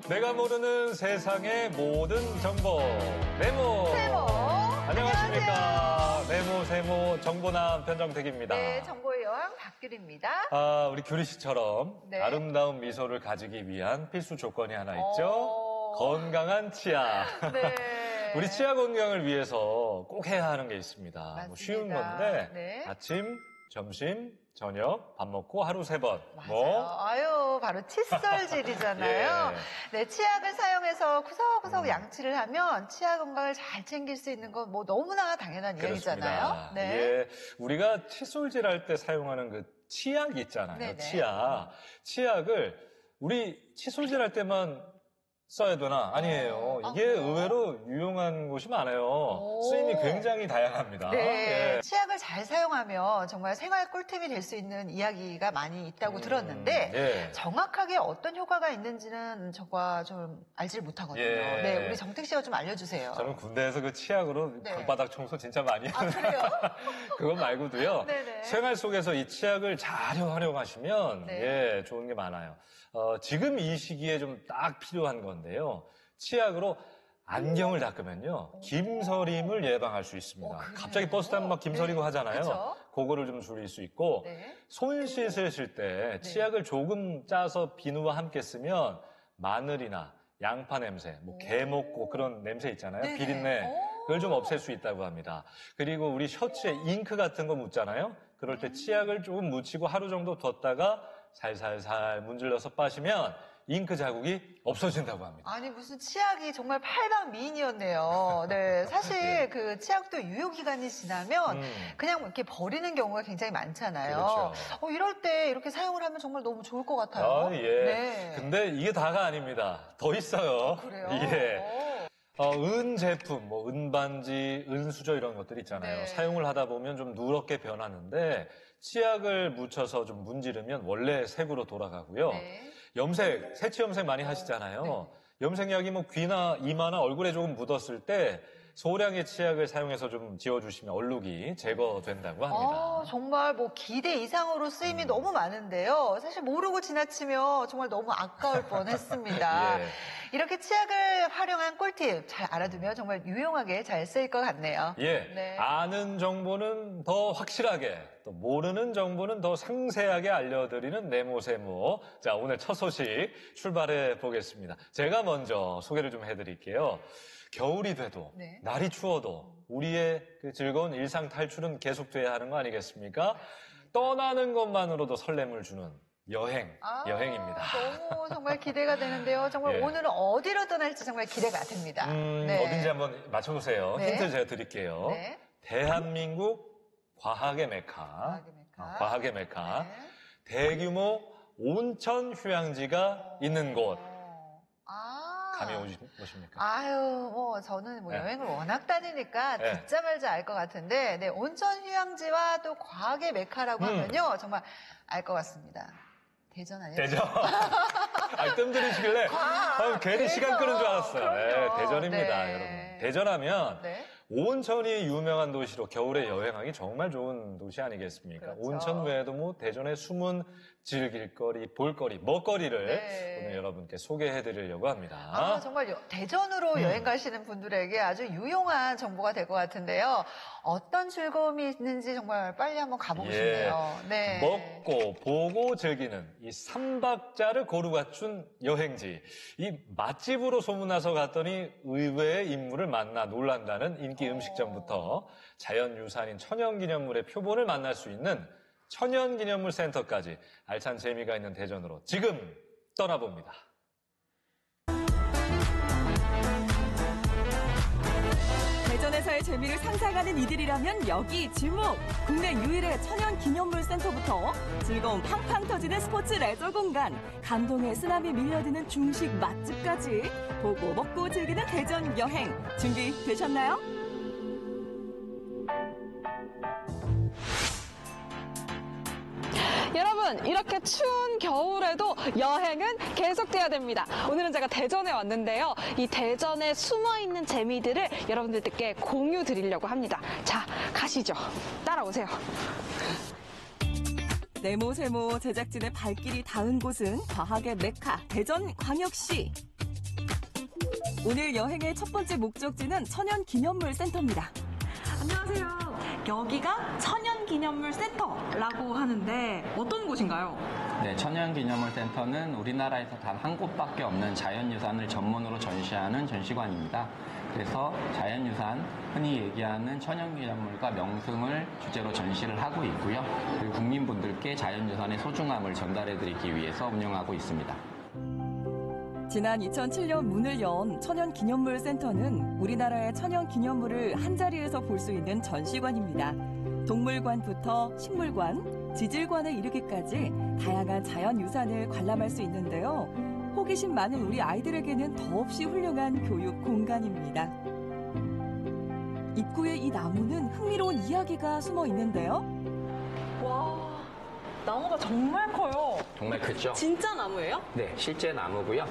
내가 모르는 세상의 모든 정보 네모. 세모. 안녕하십니까. 네모 세모 정보남 변정택입니다. 네, 정보의 여왕 박규리입니다. 우리 규리 씨처럼 네. 아름다운 미소를 가지기 위한 필수 조건이 하나 있죠. 건강한 치아. 네. 우리 치아 건강을 위해서 꼭 해야 하는 게 있습니다. 맞습니다. 뭐 쉬운 건데 네. 아침, 점심, 저녁 밥 먹고 하루 3번. 맞아요. 아유, 바로 칫솔질이잖아요. 예. 네, 치약을 사용해서 구석구석 양치를 하면 치아 건강을 잘 챙길 수 있는 건 뭐 너무나 당연한 이야기잖아요. 그렇습니다. 네. 예, 우리가 칫솔질 할 때 사용하는 그 치약 있잖아요. 네네. 치약을 우리 칫솔질 할 때만 써야 되나? 아니에요. 이게 의외로 유용한 곳이 많아요. 쓰임이 굉장히 다양합니다. 네. 예. 치약을 잘 사용하면 정말 생활 꿀팁이 될 수 있는 이야기가 많이 있다고 들었는데 예. 정확하게 어떤 효과가 있는지는 저가 좀 알지를 못하거든요. 예. 네, 우리 정택 씨가 좀 알려주세요. 저는 군대에서 그 치약으로 네. 방바닥 청소 진짜 많이 했는데 그래요? 그거 말고도요. 네네. 생활 속에서 이 치약을 잘 활용하시면 네. 예, 좋은 게 많아요. 지금 이 시기에 좀 딱 필요한 건데요. 치약으로 안경을 닦으면요. 김서림을 예방할 수 있습니다. 갑자기 버스 타면 막 김서리고 하잖아요. 그쵸? 그거를 좀 줄일 수 있고 네. 손 씻으실 때 치약을 조금 짜서 비누와 함께 쓰면 마늘이나 양파 냄새, 뭐 개먹고 그런 냄새 있잖아요. 네네. 비린내. 그걸 좀 없앨 수 있다고 합니다. 그리고 우리 셔츠에 잉크 같은 거 묻잖아요. 그럴 때 치약을 조금 묻히고 하루 정도 뒀다가 살살살 문질러서 빠시면 잉크 자국이 없어진다고 합니다. 아니 무슨 치약이 정말 팔방미인이었네요. 네, 사실 그 치약도 유효기간이 지나면 그냥 이렇게 버리는 경우가 굉장히 많잖아요. 그렇죠. 이럴 때 이렇게 사용을 하면 정말 너무 좋을 것 같아요. 아, 예. 네. 근데 이게 다가 아닙니다. 더 있어요. 그래요? 예. 은 제품, 뭐 은반지, 은수저 이런 것들 있잖아요. 네. 사용을 하다 보면 좀 누렇게 변하는데 치약을 묻혀서 좀 문지르면 원래 색으로 돌아가고요. 네. 염색, 세치 염색 많이 하시잖아요. 염색약이 뭐 귀나 이마나 얼굴에 조금 묻었을 때 소량의 치약을 사용해서 좀 지워주시면 얼룩이 제거된다고 합니다. 정말 뭐 기대 이상으로 쓰임이 너무 많은데요. 사실 모르고 지나치면 정말 너무 아까울 뻔했습니다. 예. 이렇게 치약을 활용한 꿀팁 잘 알아두면 정말 유용하게 잘 쓰일 것 같네요. 예, 네. 아는 정보는 더 확실하게, 또 모르는 정보는 더 상세하게 알려드리는 네모세모. 자, 오늘 첫 소식 출발해 보겠습니다. 제가 먼저 소개를 좀 해드릴게요. 겨울이 돼도, 네. 날이 추워도 우리의 그 즐거운 일상 탈출은 계속돼야 하는 거 아니겠습니까? 떠나는 것만으로도 설렘을 주는 여행입니다. 너무 정말 기대가 되는데요. 정말 예. 오늘은 어디로 떠날지 정말 기대가 됩니다. 네. 어딘지 한번 맞춰보세요. 네. 힌트 제가 드릴게요. 네. 대한민국 과학의 메카. 과학의 메카. 네. 대규모 온천 휴양지가 있는 곳. 감이 오십니까? 아유, 뭐, 저는 뭐 네. 여행을 워낙 다니니까 네. 듣자마자 알 것 같은데, 네, 온천 휴양지와 또 과학의 메카라고 하면요, 정말 알 것 같습니다. 대전 아니에요? 대전. 뜸 들이시길래 괜히 시간 끄는 줄 알았어요. 네, 대전입니다, 네. 여러분. 대전하면 네. 온천이 유명한 도시로 겨울에 여행하기 정말 좋은 도시 아니겠습니까? 그렇죠. 온천 외에도 뭐 대전의 숨은 즐길거리, 볼거리, 먹거리를 네. 오늘 여러분께 소개해드리려고 합니다. 정말 대전으로 여행 가시는 분들에게 아주 유용한 정보가 될 것 같은데요. 어떤 즐거움이 있는지 정말 빨리 한번 가보고 싶네요. 네. 먹고 보고 즐기는 이 3박자를 고루 갖춘 여행지. 이 맛집으로 소문나서 갔더니 의외의 인물을 만나 놀란다는 인기 음식점부터 자연유산인 천연기념물의 표본을 만날 수 있는 천연기념물 센터까지 알찬 재미가 있는 대전으로 지금 떠나봅니다. 대전에서의 재미를 상상하는 이들이라면 여기 지목! 국내 유일의 천연기념물 센터부터 즐거움 팡팡 터지는 스포츠 레저 공간, 감동의 쓰나미 밀려드는 중식 맛집까지 보고 먹고 즐기는 대전 여행 준비되셨나요? 여러분, 이렇게 추운 겨울에도 여행은 계속돼야 됩니다. 오늘은 제가 대전에 왔는데요. 이 대전에 숨어있는 재미들을 여러분들께 공유 드리려고 합니다. 자, 가시죠. 따라오세요. 네모세모 제작진의 발길이 닿은 곳은 과학의 메카 대전광역시. 오늘 여행의 첫 번째 목적지는 천연기념물 센터입니다. 안녕하세요. 여기가 천연기념물 센터라고 하는데 어떤 곳인가요? 네, 천연기념물 센터는 우리나라에서 단 한 곳밖에 없는 자연유산을 전문으로 전시하는 전시관입니다. 그래서 자연유산, 흔히 얘기하는 천연기념물과 명승을 주제로 전시를 하고 있고요. 그리고 국민분들께 자연유산의 소중함을 전달해드리기 위해서 운영하고 있습니다. 지난 2007년 문을 연 천연기념물 센터는 우리나라의 천연기념물을 한자리에서 볼 수 있는 전시관입니다. 동물관부터 식물관, 지질관에 이르기까지 다양한 자연유산을 관람할 수 있는데요. 호기심 많은 우리 아이들에게는 더없이 훌륭한 교육 공간입니다. 입구에 이 나무는 흥미로운 이야기가 숨어 있는데요. 와, 나무가 정말 커요. 정말 크죠? 진짜 나무예요? 네, 실제 나무고요.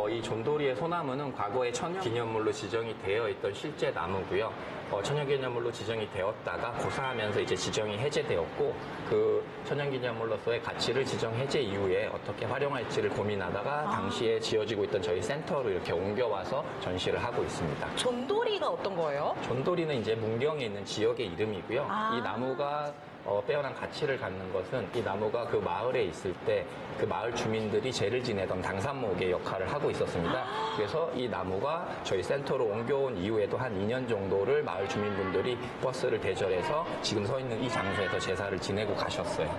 이 존도리의 소나무는 과거에 천연기념물로 지정이 되어 있던 실제 나무고요. 천연기념물로 지정이 되었다가 고사하면서 이제 지정이 해제되었고, 그 천연기념물로서의 가치를 지정 해제 이후에 어떻게 활용할지를 고민하다가 당시에 지어지고 있던 저희 센터로 이렇게 옮겨와서 전시를 하고 있습니다. 존도리가 어떤 거예요? 존도리는 이제 문경에 있는 지역의 이름이고요. 이 나무가 빼어난 가치를 갖는 것은 이 나무가 그 마을에 있을 때 그 마을 주민들이 제를 지내던 당산목의 역할을 하고 있었습니다. 그래서 이 나무가 저희 센터로 옮겨온 이후에도 한 2년 정도를 마을 주민분들이 버스를 대절해서 지금 서 있는 이 장소에서 제사를 지내고 가셨어요.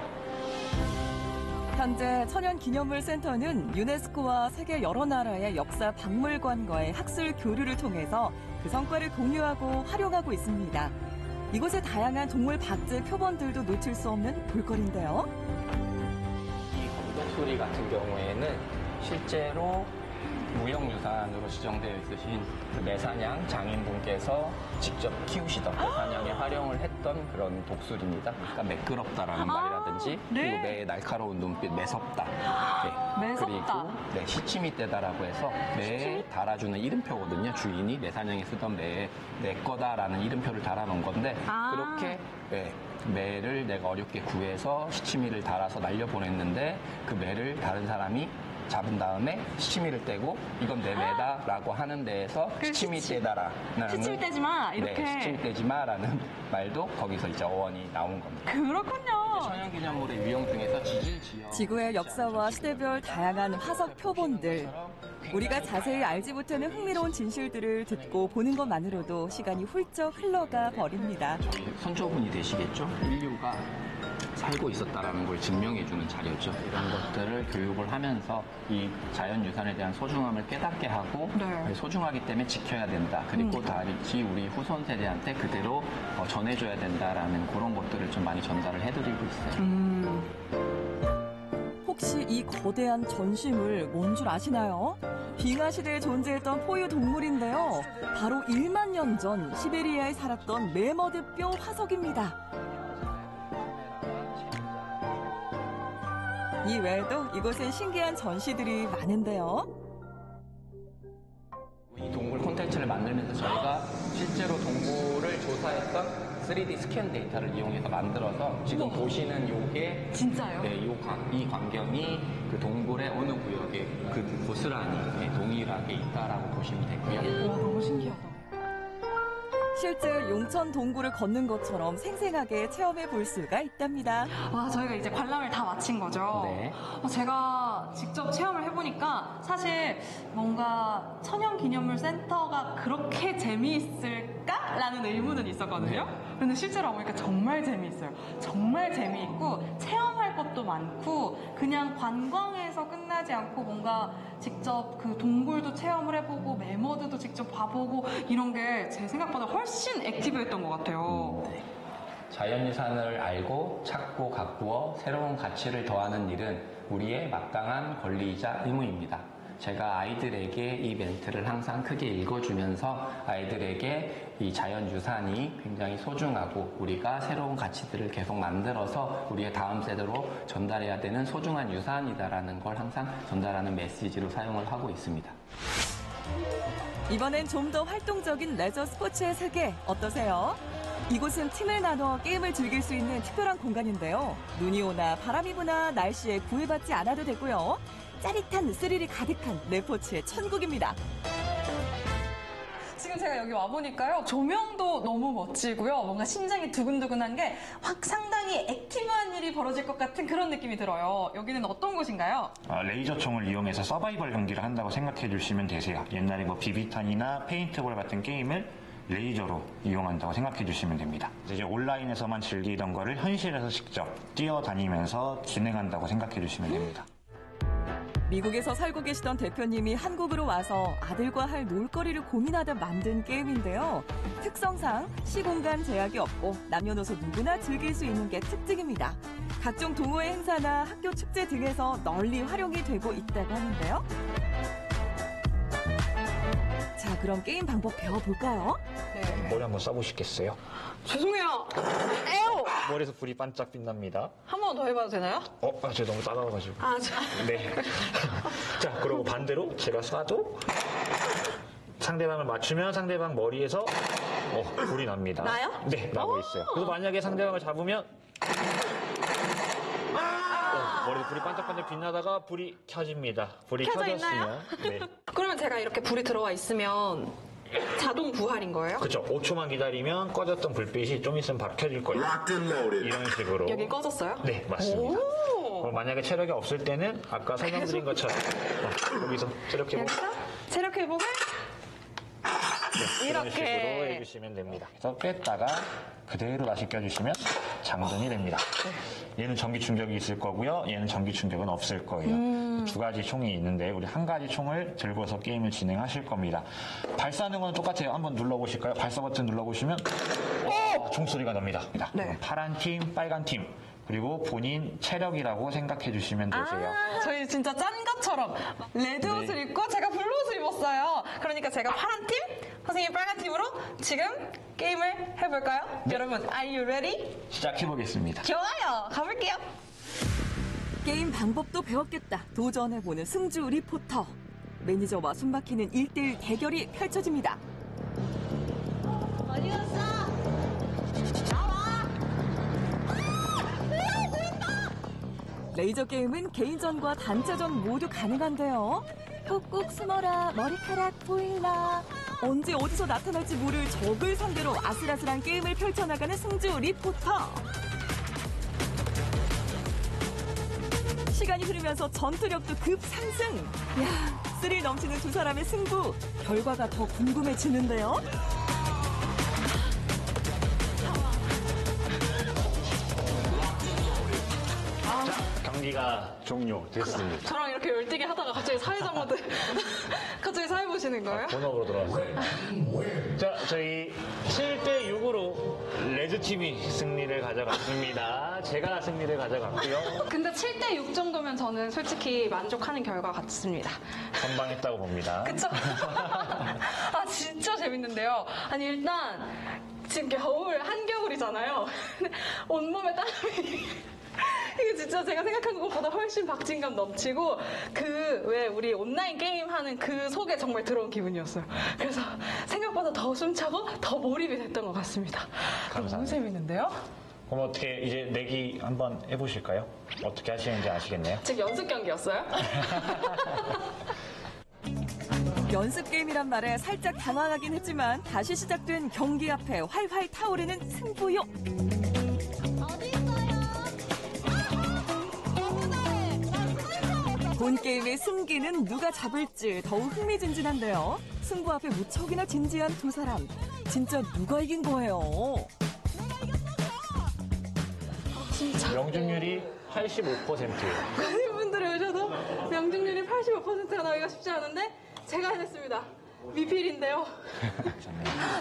현재 천연기념물센터는 유네스코와 세계 여러 나라의 역사 박물관과의 학술 교류를 통해서 그 성과를 공유하고 활용하고 있습니다. 이곳의 다양한 동물 박제 표본들도 놓칠 수 없는 볼거리인데요. 이 검독수리 같은 경우에는 실제로 무형유산으로 지정되어 있으신 그 매사냥 장인분께서 직접 키우시던 매사냥에 활용을 했던 그런 독수리입니다. 그러니까 매끄럽다라는 말이라든지 그리고 매의 날카로운 눈빛, 매섭다. 네. 매섭다. 그리고 시치미떼다라고 해서 매에 달아주는 이름표거든요. 주인이 매사냥에 쓰던 매에 내 거다라는 이름표를 달아놓은 건데 그렇게 매를 내가 어렵게 구해서 시치미를 달아서 날려보냈는데 그 매를 다른 사람이 잡은 다음에 시치미를 떼고 이건 내 매다라고 하는 데에서 시치미 떼다라는 시치미 떼지 마 이렇게. 네, 시치미 떼지 마라는 말도 거기서 이제 어원이 나온 겁니다. 그렇군요. 천연기념물의 유형 중에서 지질 지역 지구의 역사와 시대별 다양한 화석 표본들. 우리가 자세히 알지 못하는 흥미로운 진실들을 듣고 보는 것만으로도 시간이 훌쩍 흘러가 버립니다. 저희 선조분이 되시겠죠? 인류가 살고 있었다라는 걸 증명해주는 자료죠. 이런 것들을 교육을 하면서 이 자연유산에 대한 소중함을 깨닫게 하고 소중하기 때문에 지켜야 된다. 그리고 다시 우리 후손 세대한테 그대로 전해줘야 된다라는 그런 것들을 좀 많이 전달을 해드리고 있어요. 혹시 이 거대한 전심을 뭔 줄 아시나요? 빙하 시대에 존재했던 포유 동물인데요. 바로 1만 년 전 시베리아에 살았던 매머드뼈 화석입니다. 이 외에도 이곳엔 신기한 전시들이 많은데요. 이 동물 콘텐츠를 만들면서 저희가 실제로 동물을 조사했던 3D 스캔 데이터를 이용해서 만들어서 지금 보시는 요게 진짜요? 네, 이 광경이 그 동굴의 어느 구역에 그 고스란히 동일하게 있다라고 보시면 되고요. 와, 너무 신기하다. 실제 용천 동굴을 걷는 것처럼 생생하게 체험해 볼 수가 있답니다. 와, 저희가 이제 관람을 다 마친 거죠? 네. 제가 직접 체험을 해보니까 사실 뭔가 천연기념물 센터가 그렇게 재미있을까라는 의문은 있었거든요. 근데 실제로 와보니까 정말 재미있어요. 정말 재미있고 체험할 것도 많고 그냥 관광에서 끝나지 않고 뭔가 직접 그 동굴도 체험을 해보고 매머드도 직접 봐보고 이런 게 제 생각보다 훨씬 액티브했던 것 같아요. 자연유산을 알고 찾고 가꾸어 새로운 가치를 더하는 일은 우리의 마땅한 권리이자 의무입니다. 제가 아이들에게 이 멘트를 항상 크게 읽어주면서 아이들에게 이 자연유산이 굉장히 소중하고 우리가 새로운 가치들을 계속 만들어서 우리의 다음 세대로 전달해야 되는 소중한 유산이다라는 걸 항상 전달하는 메시지로 사용을 하고 있습니다. 이번엔 좀 더 활동적인 레저 스포츠의 세계 어떠세요? 이곳은 팀을 나눠 게임을 즐길 수 있는 특별한 공간인데요. 눈이 오나 바람이 부나 날씨에 구애받지 않아도 되고요. 짜릿한 스릴이 가득한 레포츠의 천국입니다. 지금 제가 여기 와보니까요. 조명도 너무 멋지고요. 뭔가 심장이 두근두근한 게 확 상당히 액티브한 일이 벌어질 것 같은 그런 느낌이 들어요. 여기는 어떤 곳인가요? 레이저 총을 이용해서 서바이벌 경기를 한다고 생각해 주시면 되세요. 옛날에 뭐 비비탄이나 페인트볼 같은 게임을 레이저로 이용한다고 생각해 주시면 됩니다. 이제 온라인에서만 즐기던 거를 현실에서 직접 뛰어다니면서 진행한다고 생각해 주시면 됩니다. 미국에서 살고 계시던 대표님이 한국으로 와서 아들과 할 놀거리를 고민하다 만든 게임인데요. 특성상 시공간 제약이 없고 남녀노소 누구나 즐길 수 있는 게 특징입니다. 각종 동호회 행사나 학교 축제 등에서 널리 활용이 되고 있다고 하는데요. 자, 그럼 게임 방법 배워볼까요? 머리 한번 써보시겠어요? 죄송해요. 에오! 머리에서 불이 반짝 빛납니다. 한 번 더 해봐도 되나요? 제가 너무 따가워가지고. 저... 네. 자, 그리고 반대로 제가 쏴도 상대방을 맞추면 상대방 머리에서 불이 납니다. 나요? 네, 나고 있어요. 그래서 만약에 상대방을 잡으면 머리에 불이 반짝반짝 빛나다가 불이 켜집니다. 불이 켜져 켜졌으면 네. 그러면 제가 이렇게 불이 들어와 있으면 자동 부활인 거예요? 그렇죠. 5초만 기다리면 꺼졌던 불빛이 좀 있으면 바로 켜질 거예요. 이런 식으로. 여기 꺼졌어요? 네, 맞습니다. 그럼 만약에 체력이 없을 때는 아까 설명드린 것처럼 여기서 체력 회복 체력 회복을 이런 이렇게. 식으로 해주시면 됩니다. 그래서 뺐다가 그대로 다시 껴주시면 장전이 됩니다. 얘는 전기 충격이 있을 거고요. 얘는 전기 충격은 없을 거예요. 두 가지 총이 있는데 우리 한 가지 총을 들고서 게임을 진행하실 겁니다. 발사하는 건 똑같아요. 한번 눌러보실까요? 발사 버튼 눌러보시면 총소리가 납니다. 네. 파란 팀, 빨간 팀. 그리고 본인 체력이라고 생각해 주시면 되세요. 저희 진짜 짠 것처럼 레드 옷을 입고 제가 블루 옷을 입었어요. 그러니까 제가 파란 팀, 선생님이 빨간 팀으로 지금 게임을 해볼까요? 여러분, are you ready? 시작해 보겠습니다. 좋아요. 가볼게요. 게임 방법도 배웠겠다. 도전해보는 승주 리포터. 매니저와 숨막히는 1대1 대결이 펼쳐집니다. 어디 갔어? 레이저 게임은 개인전과 단체전 모두 가능한데요. 꾹꾹 숨어라, 머리카락 보일라. 언제 어디서 나타날지 모를 적을 상대로 아슬아슬한 게임을 펼쳐나가는 승주 리포터. 시간이 흐르면서 전투력도 급상승. 이야, 스릴 넘치는 두 사람의 승부. 결과가 더 궁금해지는데요. 경기가 종료됐습니다. 저랑 이렇게 열띠게 하다가 갑자기 사회자 모드 갑자기 사회 보시는 거예요? 본업으로 돌아왔어요. 자, 저희 7대 6으로 레드팀이 승리를 가져갔습니다. 제가 승리를 가져갔고요. 근데 7대 6 정도면 저는 솔직히 만족하는 결과 같습니다. 선방했다고 봅니다. 그쵸? 아, 진짜 재밌는데요. 아니, 일단, 지금 겨울, 한겨울이잖아요. 온몸에 땀이. 이게 진짜 제가 생각한 것보다 훨씬 박진감 넘치고, 왜 우리 온라인 게임 하는 그 속에 정말 들어온 기분이었어요. 그래서 생각보다 더 숨차고 더 몰입이 됐던 것 같습니다. 감사합니다. 너무 재밌는데요? 그럼 어떻게 이제 내기 한번 해보실까요? 어떻게 하시는지 아시겠네요? 지금 연습 경기였어요? 연습 게임이란 말에 살짝 당황하긴 했지만 다시 시작된 경기 앞에 활활 타오르는 승부욕. 본 게임의 승기는 누가 잡을지 더욱 흥미진진한데요. 승부 앞에 무척이나 진지한 두 사람. 진짜 누가 이긴 거예요? 명중률이 85%예요. 관객분들이 오셔도 명중률이 85%가 나오기가 쉽지 않은데 제가 해냈습니다. 미필인데요.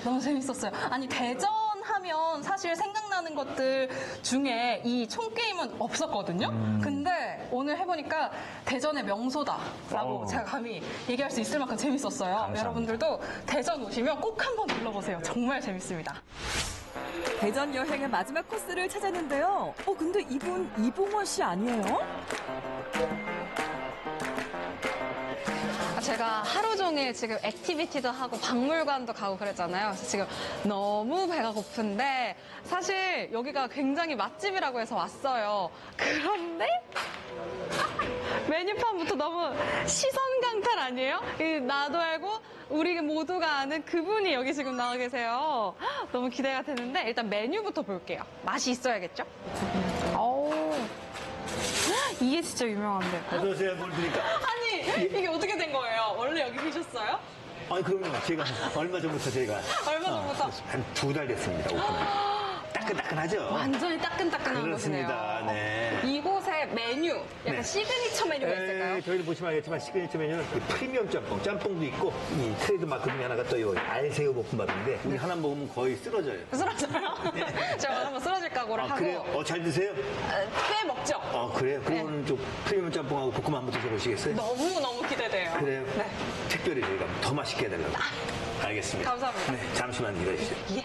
너무 재밌었어요. 아니, 대전하면 사실 생각나는 것들 중에 이 총게임은 없었거든요. 근데 오늘 해보니까 대전의 명소다라고 제가 감히 얘기할 수 있을 만큼 재밌었어요. 감사합니다. 여러분들도 대전 오시면 꼭 한번 눌러보세요. 정말 재밌습니다. 대전 여행의 마지막 코스를 찾았는데요. 근데 이분 이봉원 씨 아니에요? 제가 하루 종일 지금 액티비티도 하고 박물관도 가고 그랬잖아요. 그래서 지금 너무 배가 고픈데 사실 여기가 굉장히 맛집이라고 해서 왔어요. 그런데 메뉴판부터 너무 시선 강탈 아니에요? 나도 알고 우리 모두가 아는 그분이 여기 지금 나와 계세요. 너무 기대가 되는데 일단 메뉴부터 볼게요. 맛이 있어야겠죠? 어우, 이게 진짜 유명한데. 어서오세요. 뭘 드릴까? 아니, 이게 어떻게 된 거예요? 원래 여기 계셨어요? 아니, 그럼요. 제가 얼마 전부터 얼마 전부터? 한 2달 됐습니다. 오픈을. 따끈따끈하죠? 완전히 따끈따끈한 그렇습니다. 곳이네요. 네. 이곳의 메뉴, 약간 네. 시그니처 메뉴가 있을까요? 저희도 보시면 알겠지만 시그니처 메뉴는 이 프리미엄 짬뽕, 짬뽕도 있고 이 트레이드 마크 중에 하나가 또 이 알새우 볶음밥인데 우리 하나 먹으면 거의 쓰러져요. 쓰러져요? 제가 한번 쓰러질 각오를 하고. 그래요? 잘 드세요? 꽤 먹죠? 그래요? 그러면 좀 프리미엄 짬뽕하고 볶음 한번 드셔보시겠어요? 너무너무 기대돼요. 그래요? 네. 특별히 저희가 더 맛있게 해달라고. 알겠습니다. 감사합니다. 네, 잠시만 기다리시죠. 예.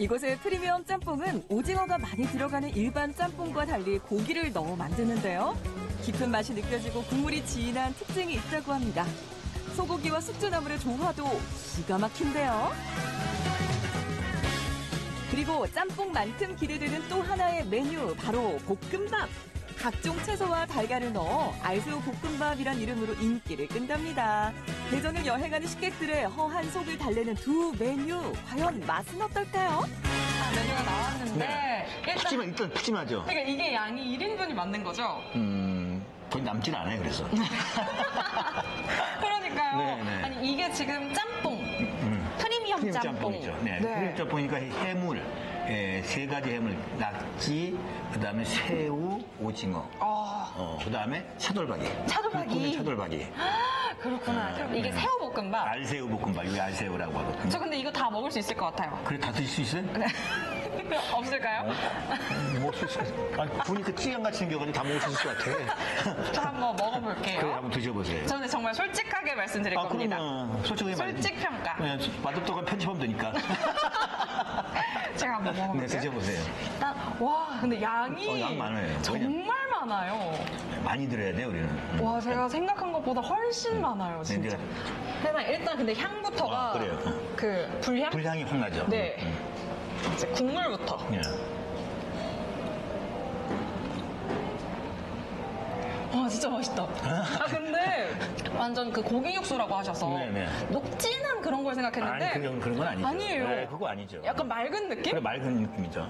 이곳의 프리미엄 짬뽕은 오징어가 많이 들어가는 일반 짬뽕과 달리 고기를 넣어 만드는데요. 깊은 맛이 느껴지고 국물이 진한 특징이 있다고 합니다. 소고기와 숙주나물의 조화도 기가 막힌데요. 그리고 짬뽕만큼 기대되는 또 하나의 메뉴, 바로 볶음밥. 각종 채소와 달걀을 넣어 알새우 볶음밥이란 이름으로 인기를 끈답니다. 대전을 여행하는 식객들의 허한 속을 달래는 두 메뉴, 과연 맛은 어떨까요? 메뉴가 나왔는데 일단 푸짐하죠? 그러니까 이게 양이 1인분이 맞는 거죠? 거의 남질 않아요, 그래서. 그러니까요. 네네. 아니 이게 지금 짬뽕, 프리미엄 짬뽕이죠. 네. 프리미엄 짬뽕이니까 해물, 3가지 해물, 낙지, 그다음에 새우, 오징어, 그다음에 차돌박이. 차돌박이. 차돌박이. 그렇구나. 그럼 이게 새우 볶음밥. 알새우 볶음밥, 이게 알새우라고 하거든요. 저 근데 이거 다 먹을 수 있을 것 같아요. 그래, 다 드실 수 있어요? 네. 없을까요? 먹을 수 있어요. 아니, 보니까 찌양같이 생겨가지고 다 먹을 수 있을 것 같아. 저 한번 먹어볼게요. 그래, 한번 드셔보세요. 저는 정말 솔직하게 말씀드릴 겁니다. 그러면 솔직하게 솔직 평가. 네, 맛없다고 편집하면 되니까. 제가 한번 먹어볼게요. 네, 드셔보세요. 일단 와, 근데 양이 양 많아요. 정말 많아요. 많이 들어야 돼, 우리는. 와, 제가 생각한 것보다 훨씬 많아요, 진짜. 일단 근데 향부터가 그래요. 그 불향? 불향이 확 나죠. 네. 이제 국물부터. 예. 와, 진짜 맛있다. 근데 완전 그 고기 육수라고 하셔서 네네. 녹진한 그런 걸 생각했는데 아니, 그런 건 아니죠. 아니에요. 네, 그거 아니죠. 약간 맑은 느낌? 그래, 맑은 느낌이죠.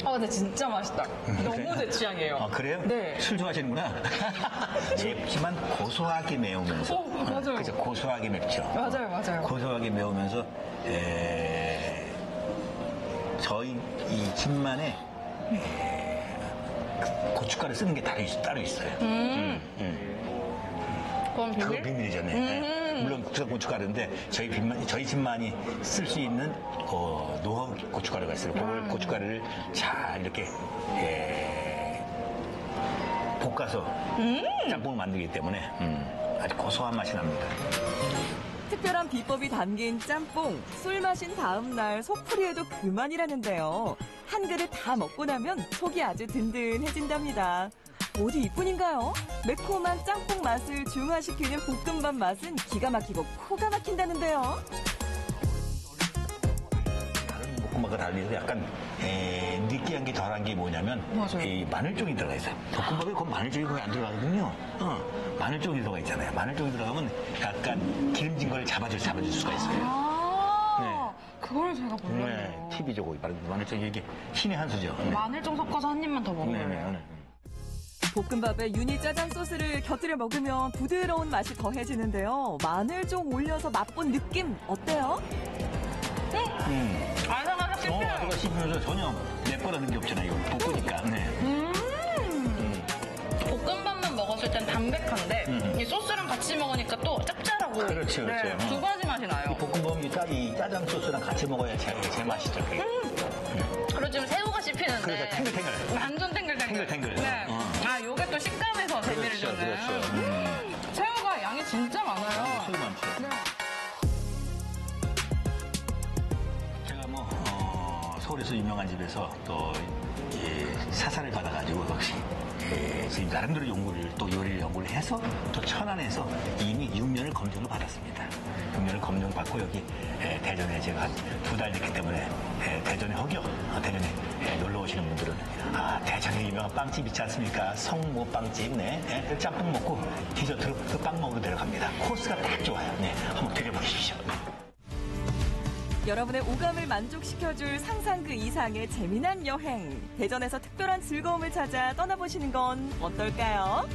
근데 진짜 맛있다. 너무 제 취향이에요. 그래요? 네. 술 좋아하시는구나. 맵지만 고소하게 매우면서. 맞아요. 그죠, 고소하게 맵죠. 맞아요. 고소하게 매우면서, 저희 이 집만의 고춧가루 쓰는 게 따로 있어요. 그건 비밀? 그건 비밀이잖아요. 물론 국산 고춧가루인데 저희 집만이 쓸 수 있는 노하우 고춧가루가 있어요. 그걸 고춧가루를 잘 이렇게 볶아서 짬뽕을 만들기 때문에 아주 고소한 맛이 납니다. 특별한 비법이 담긴 짬뽕, 술 마신 다음 날 속풀이해도 그만이라는데요. 한 그릇 다 먹고 나면 속이 아주 든든해진답니다. 어디 이뿐인가요? 매콤한 짬뽕 맛을 중화시키는 볶음밥 맛은 기가 막히고 코가 막힌다는데요. 다른 볶음밥과 달리 약간 느끼한 게 덜한 게 뭐냐면 이 마늘종이 들어가 있어요. 볶음밥에 그 마늘종이 거의 안 들어가거든요. 마늘종이 들어가 있잖아요. 마늘종이 들어가면 약간 기름진 걸 잡아줄 수가 있어요. 그걸 제가 몰랐네요. 네, 팁이죠. 거기 마늘종이 이게 신의 한 수죠. 네. 마늘 좀 섞어서 한 입만 더 먹어볼래요. 볶음밥에 유니 짜장 소스를 곁들여 먹으면 부드러운 맛이 더해지는데요. 마늘종 올려서 맛본 느낌 어때요? 아삭아삭 씹혀요. 아삭아삭 씹히면서 전혀 맵거라는 게 없잖아요. 이거 볶으니까. 네. 볶음밥만 먹었을 땐 담백한데 이 소스랑 같이 먹으니까 또 짭짤하고 그렇죠. 두 가지 맛이 나요. 볶음밥이 이 짜장 소스랑 같이 먹어야 제 맛이죠. 그리고 지금 새우가 씹히는데 그래서 탱글탱글. 완전 탱글탱글. 탱글탱글. 네. 요게 또 식감에서 재미를 주는. 새우가 양이 진짜 많아요. 새우 많죠. 네. 제가 서울에서 유명한 집에서 또 사사를 받아가지고 역시 나름대로 또 요리를 연구를 해서 또 천안에서 이미 6년을 검증을 받았습니다. 6년을 검증받고 여기 대전에 제가 한 2달 됐기 때문에 대전에 대전에 놀러 오시는 분들은 대전에 유명한 빵집 있지 않습니까? 성모 빵집, 짬뽕 먹고 디저트로 그 빵 먹으러 내려갑니다. 코스가 딱 좋아요. 한번 드려보십시오. 여러분의 오감을 만족시켜줄 상상 그 이상의 재미난 여행. 대전에서 특별한 즐거움을 찾아 떠나보시는 건 어떨까요?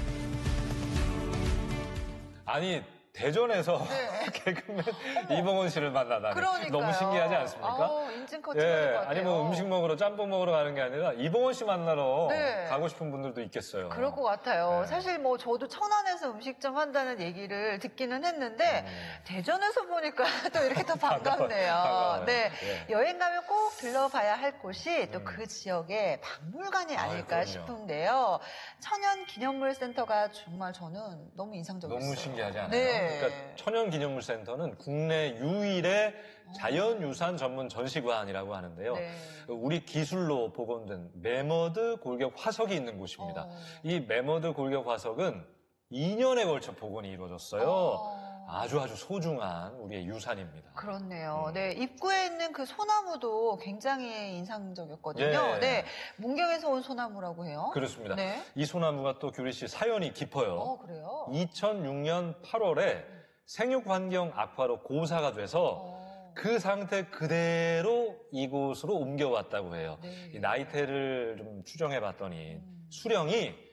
아니, 대전에서 개그맨 이봉원 씨를 만나다니. 그러니까요. 너무 신기하지 않습니까? 인증컷 찍을 것 같아요. 아니 뭐 음식 먹으러 짬뽕 먹으러 가는 게 아니라 이봉원 씨 만나러 네. 가고 싶은 분들도 있겠어요. 그럴 것 같아요. 네. 사실 뭐 저도 천안에서 음식점 한다는 얘기를 듣기는 했는데 대전에서 보니까 또 이렇게 더 반갑네요. 반가워요. 네. 예. 여행 가면 꼭 들러봐야 할 곳이 또 그 지역의 박물관이 아닐까 그럼요. 싶은데요. 천연기념물센터가 정말 저는 너무 인상적이었어요. 너무 신기하지 않아요? 네. 그러니까 천연기념물센터는 국내 유일의 자연유산 전문 전시관이라고 하는데요. 네. 우리 기술로 복원된 매머드 골격 화석이 있는 곳입니다. 이 매머드 골격 화석은 2년에 걸쳐 복원이 이루어졌어요. 아주 소중한 우리의 유산입니다. 그렇네요. 네, 입구에 있는 그 소나무도 굉장히 인상적이었거든요. 예. 네, 문경에서 온 소나무라고 해요. 그렇습니다. 네. 이 소나무가 또 규리 씨 사연이 깊어요. 그래요? 2006년 8월에 생육환경 악화로 고사가 돼서 그 상태 그대로 이곳으로 옮겨왔다고 해요. 네. 이 나이테를 좀 추정해봤더니 수령이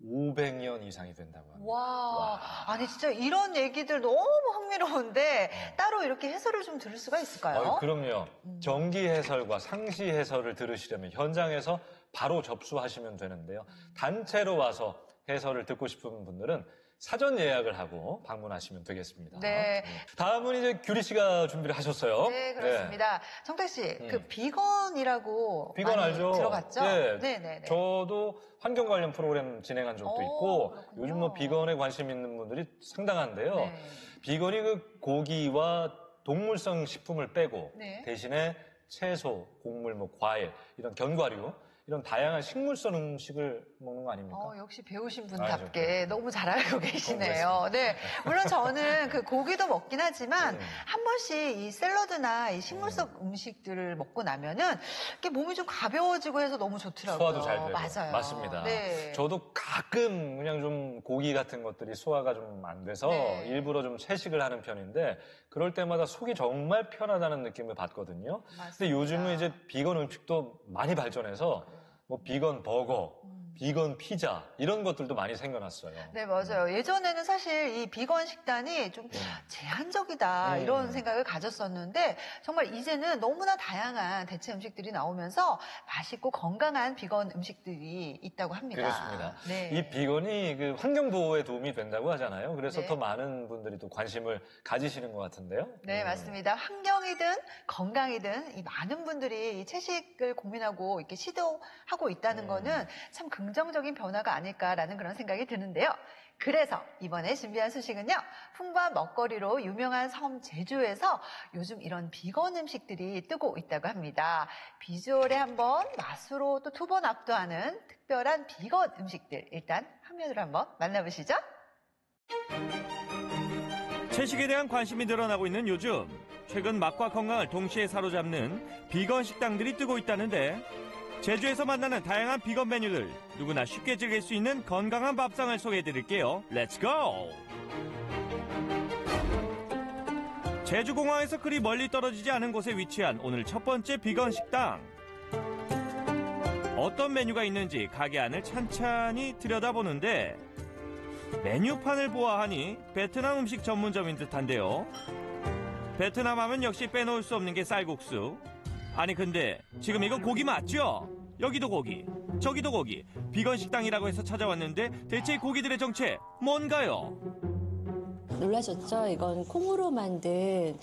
500년 이상이 된다고 합니다. 와, 아니 진짜 이런 얘기들 너무 흥미로운데 따로 이렇게 해설을 좀 들을 수가 있을까요? 그럼요. 정기 해설과 상시 해설을 들으시려면 현장에서 바로 접수하시면 되는데요. 단체로 와서 해설을 듣고 싶은 분들은 사전 예약을 하고 방문하시면 되겠습니다. 네. 다음은 이제 규리 씨가 준비를 하셨어요. 네, 그렇습니다. 정택 씨, 그 비건이라고 비건 많이 알죠? 들어봤죠? 네. 저도 환경 관련 프로그램 진행한 적도 있고 그렇군요. 요즘 뭐 비건에 관심 있는 분들이 상당한데요. 네. 비건이 그 고기와 동물성 식품을 빼고 네. 대신에 채소, 곡물, 뭐 과일 이런 견과류 이런 다양한 식물성 음식을 먹는 거 아닙니까? 역시 배우신 분답게 너무 잘 알고 계시네요. 네. 물론 저는 그 고기도 먹긴 하지만 한 번씩 이 샐러드나 이 식물성 음식들을 먹고 나면은 이렇게 몸이 좀 가벼워지고 해서 너무 좋더라고요. 소화도 잘 되고. 맞아요. 맞습니다. 네. 저도 가끔 그냥 좀 고기 같은 것들이 소화가 좀 안 돼서 네. 일부러 좀 채식을 하는 편인데 그럴 때마다 속이 정말 편하다는 느낌을 받거든요. 맞습니다. 근데 요즘은 이제 비건 음식도 많이 발전해서 뭐 비건 버거, 비건 피자 이런 것들도 많이 생겨났어요. 네, 맞아요. 예전에는 사실 이 비건 식단이 좀 제한적이다 이런 생각을 가졌었는데 정말 이제는 너무나 다양한 대체 음식들이 나오면서 맛있고 건강한 비건 음식들이 있다고 합니다. 그렇습니다. 네. 이 비건이 그 환경 보호에 도움이 된다고 하잖아요. 그래서 네. 더 많은 분들이 또 관심을 가지시는 것 같은데요. 네, 맞습니다. 환경이든 건강이든 이 많은 분들이 이 채식을 고민하고 이렇게 시도하고 있다는 거는 참 긍정적인 변화가 아닐까라는 그런 생각이 드는데요. 그래서 이번에 준비한 소식은요. 풍부한 먹거리로 유명한 섬 제주에서 요즘 이런 비건 음식들이 뜨고 있다고 합니다. 비주얼에 한번 맛으로 또 2번 압도하는 특별한 비건 음식들 일단 화면으로 한번 만나보시죠. 채식에 대한 관심이 늘어나고 있는 요즘 최근 맛과 건강을 동시에 사로잡는 비건 식당들이 뜨고 있다는데 제주에서 만나는 다양한 비건 메뉴들 누구나 쉽게 즐길 수 있는 건강한 밥상을 소개해드릴게요. 렛츠 고! 제주공항에서 그리 멀리 떨어지지 않은 곳에 위치한 오늘 첫 번째 비건 식당. 어떤 메뉴가 있는지 가게 안을 찬찬히 들여다보는데 메뉴판을 보아하니 베트남 음식 전문점인 듯한데요. 베트남 하면 역시 빼놓을 수 없는 게 쌀국수. 아니 근데 지금 이거 고기 맞죠? 여기도 고기, 저기도 고기. 비건 식당이라고 해서 찾아왔는데 대체 고기들의 정체 뭔가요? 놀라셨죠? 이건 콩으로 만든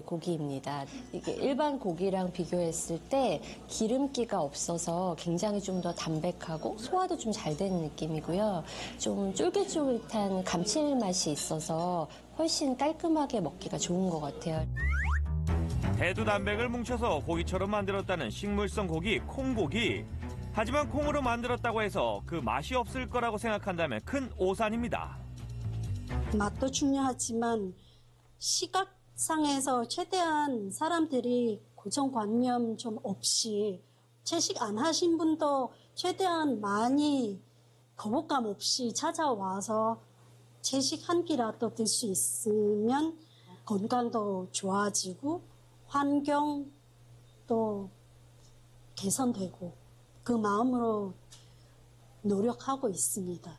고기입니다. 이게 일반 고기랑 비교했을 때 기름기가 없어서 굉장히 좀 더 담백하고 소화도 좀 잘 되는 느낌이고요. 좀 쫄깃쫄깃한 감칠맛이 있어서 훨씬 깔끔하게 먹기가 좋은 것 같아요. 대두 단백을 뭉쳐서 고기처럼 만들었다는 식물성 고기 콩고기. 하지만 콩으로 만들었다고 해서 그 맛이 없을 거라고 생각한다면 큰 오산입니다. 맛도 중요하지만 시각상에서 최대한 사람들이 고정관념 좀 없이 채식 안 하신 분도 최대한 많이 거부감 없이 찾아와서 채식 한 끼라도 들 수 있으면 건강도 좋아지고 환경도 개선되고 그 마음으로 노력하고 있습니다.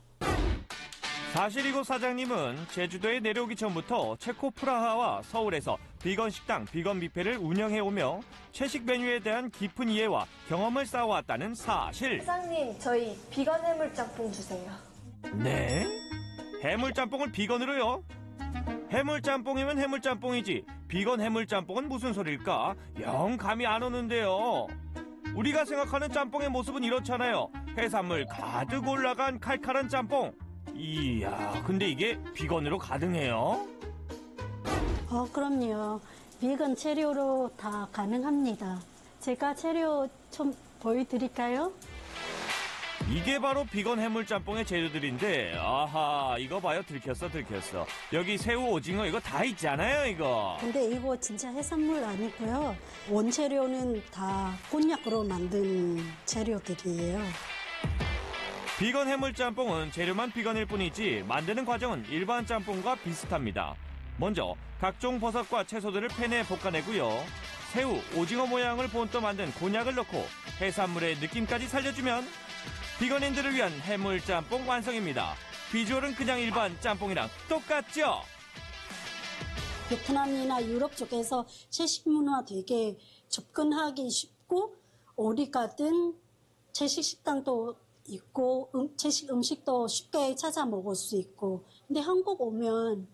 사실 이곳 사장님은 제주도에 내려오기 전부터 체코 프라하와 서울에서 비건 식당, 비건 뷔페를 운영해오며 채식 메뉴에 대한 깊은 이해와 경험을 쌓아왔다는 사실. 사장님, 저희 비건 해물짬뽕 주세요. 네? 해물짬뽕을 비건으로요? 해물짬뽕이면 해물짬뽕이지 비건 해물짬뽕은 무슨 소릴까? 영 감이 안 오는데요. 우리가 생각하는 짬뽕의 모습은 이렇잖아요. 해산물 가득 올라간 칼칼한 짬뽕. 이야, 근데 이게 비건으로 가능해요? 그럼요. 비건 재료로 다 가능합니다. 제가 재료 좀 보여드릴까요? 이게 바로 비건 해물짬뽕의 재료들인데, 아하, 이거 봐요. 들켰어. 여기 새우, 오징어 이거 다 있잖아요, 이거. 근데 이거 진짜 해산물 아니고요. 원재료는 다 곤약으로 만든 재료들이에요. 비건 해물짬뽕은 재료만 비건일 뿐이지 만드는 과정은 일반 짬뽕과 비슷합니다. 먼저 각종 버섯과 채소들을 팬에 볶아내고요. 새우, 오징어 모양을 본떠 만든 곤약을 넣고 해산물의 느낌까지 살려주면 비건인들을 위한 해물짬뽕 완성입니다. 비주얼은 그냥 일반 짬뽕이랑 똑같죠? 베트남이나 유럽 쪽에서 채식 문화 되게 접근하기 쉽고 어디 가든 채식 식당도 있고 채식 음식도 쉽게 찾아 먹을 수 있고 근데 한국 오면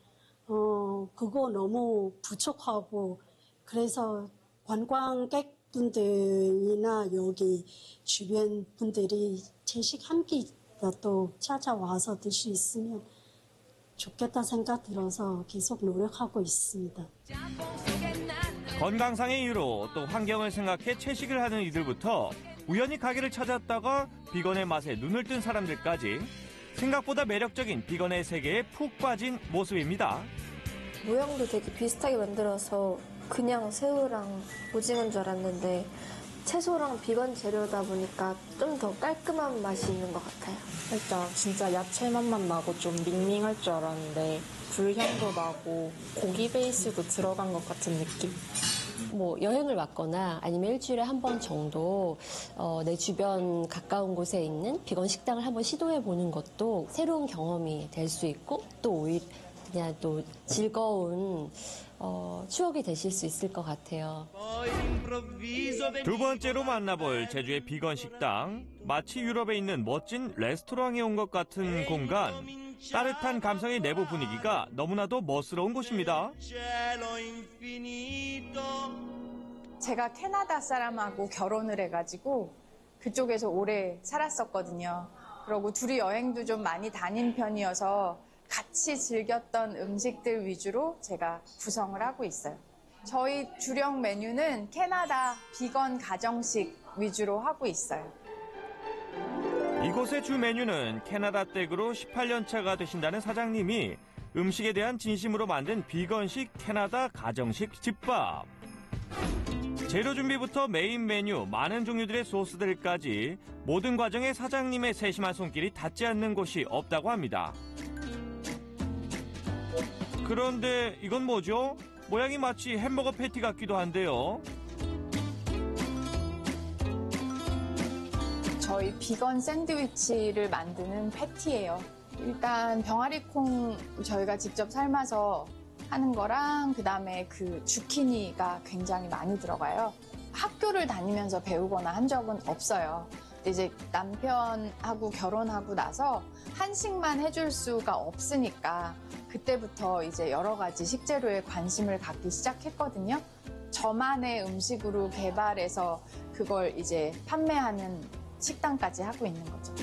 그거 너무 부족하고 그래서 관광객분들이나 여기 주변 분들이 채식 한 끼라도 찾아와서 들 수 있으면 좋겠다 생각 들어서 계속 노력하고 있습니다. 건강상의 이유로 또 환경을 생각해 채식을 하는 이들부터 우연히 가게를 찾았다가 비건의 맛에 눈을 뜬 사람들까지 생각보다 매력적인 비건의 세계에 푹 빠진 모습입니다. 모양도 되게 비슷하게 만들어서 그냥 새우랑 오징어인 줄 알았는데 채소랑 비건 재료다 보니까 좀 더 깔끔한 맛이 있는 것 같아요. 살짝 진짜 야채 맛만 나고 좀 밍밍할 줄 알았는데 불향도 나고 고기 베이스도 들어간 것 같은 느낌? 뭐 여행을 왔거나 아니면 일주일에 한 번 정도 내 주변 가까운 곳에 있는 비건 식당을 한번 시도해 보는 것도 새로운 경험이 될 수 있고 또 오히려 그냥 또 즐거운 추억이 되실 수 있을 것 같아요. 두 번째로 만나볼 제주의 비건 식당. 마치 유럽에 있는 멋진 레스토랑에 온 것 같은 공간. 따뜻한 감성의 내부 분위기가 너무나도 멋스러운 곳입니다. 제가 캐나다 사람하고 결혼을 해가지고 그쪽에서 오래 살았었거든요. 그리고 둘이 여행도 좀 많이 다닌 편이어서 같이 즐겼던 음식들 위주로 제가 구성을 하고 있어요. 저희 주력 메뉴는 캐나다 비건 가정식 위주로 하고 있어요. 이곳의 주 메뉴는 캐나다 댁으로 18년 차가 되신다는 사장님이 음식에 대한 진심으로 만든 비건식 캐나다 가정식 집밥. 재료 준비부터 메인 메뉴, 많은 종류들의 소스들까지 모든 과정에 사장님의 세심한 손길이 닿지 않는 곳이 없다고 합니다. 그런데 이건 뭐죠? 모양이 마치 햄버거 패티 같기도 한데요. 저희 비건 샌드위치를 만드는 패티예요. 일단 병아리콩 저희가 직접 삶아서 하는 거랑 그다음에 그 주키니가 굉장히 많이 들어가요. 학교를 다니면서 배우거나 한 적은 없어요. 근데 이제 남편하고 결혼하고 나서 한식만 해줄 수가 없으니까 그때부터 이제 여러 가지 식재료에 관심을 갖기 시작했거든요. 저만의 음식으로 개발해서 그걸 이제 판매하는 식당까지 하고 있는 거죠.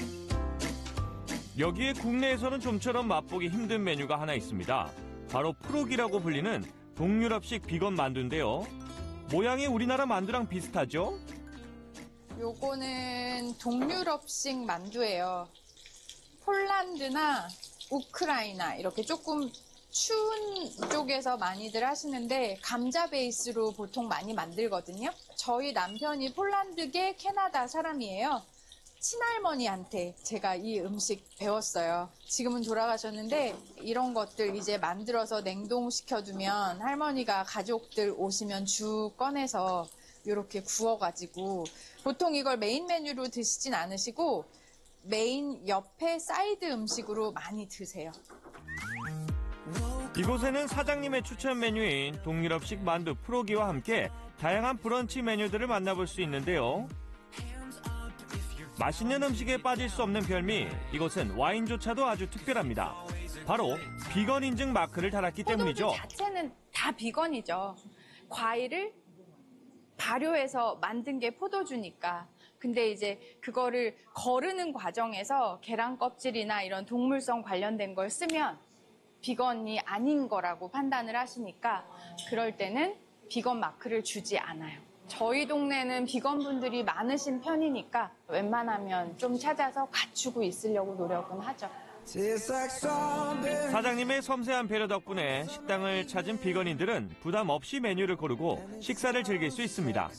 여기에 국내에서는 좀처럼 맛보기 힘든 메뉴가 하나 있습니다. 바로 프로기라고 불리는 동유럽식 비건 만두인데요. 모양이 우리나라 만두랑 비슷하죠? 요거는 동유럽식 만두예요. 폴란드나 우크라이나 이렇게 조금 추운 쪽에서 많이들 하시는데 감자 베이스로 보통 많이 만들거든요. 저희 남편이 폴란드계 캐나다 사람이에요. 친할머니한테 제가 이 음식 배웠어요. 지금은 돌아가셨는데 이런 것들 이제 만들어서 냉동시켜두면 할머니가 가족들 오시면 쭉 꺼내서 이렇게 구워가지고 보통 이걸 메인 메뉴로 드시진 않으시고 메인 옆에 사이드 음식으로 많이 드세요. 이곳에는 사장님의 추천 메뉴인 동유럽식 만두 프로기와 함께 다양한 브런치 메뉴들을 만나볼 수 있는데요. 맛있는 음식에 빠질 수 없는 별미, 이곳은 와인조차도 아주 특별합니다. 바로 비건 인증 마크를 달았기 때문이죠. 포도주 자체는 다 비건이죠. 과일을 발효해서 만든 게 포도주니까. 근데 이제 그거를 거르는 과정에서 계란 껍질이나 이런 동물성 관련된 걸 쓰면 비건이 아닌 거라고 판단을 하시니까 그럴 때는 비건 마크를 주지 않아요. 저희 동네는 비건 분들이 많으신 편이니까 웬만하면 좀 찾아서 갖추고 있으려고 노력은 하죠. 사장님의 섬세한 배려 덕분에 식당을 찾은 비건인들은 부담 없이 메뉴를 고르고 식사를 즐길 수 있습니다.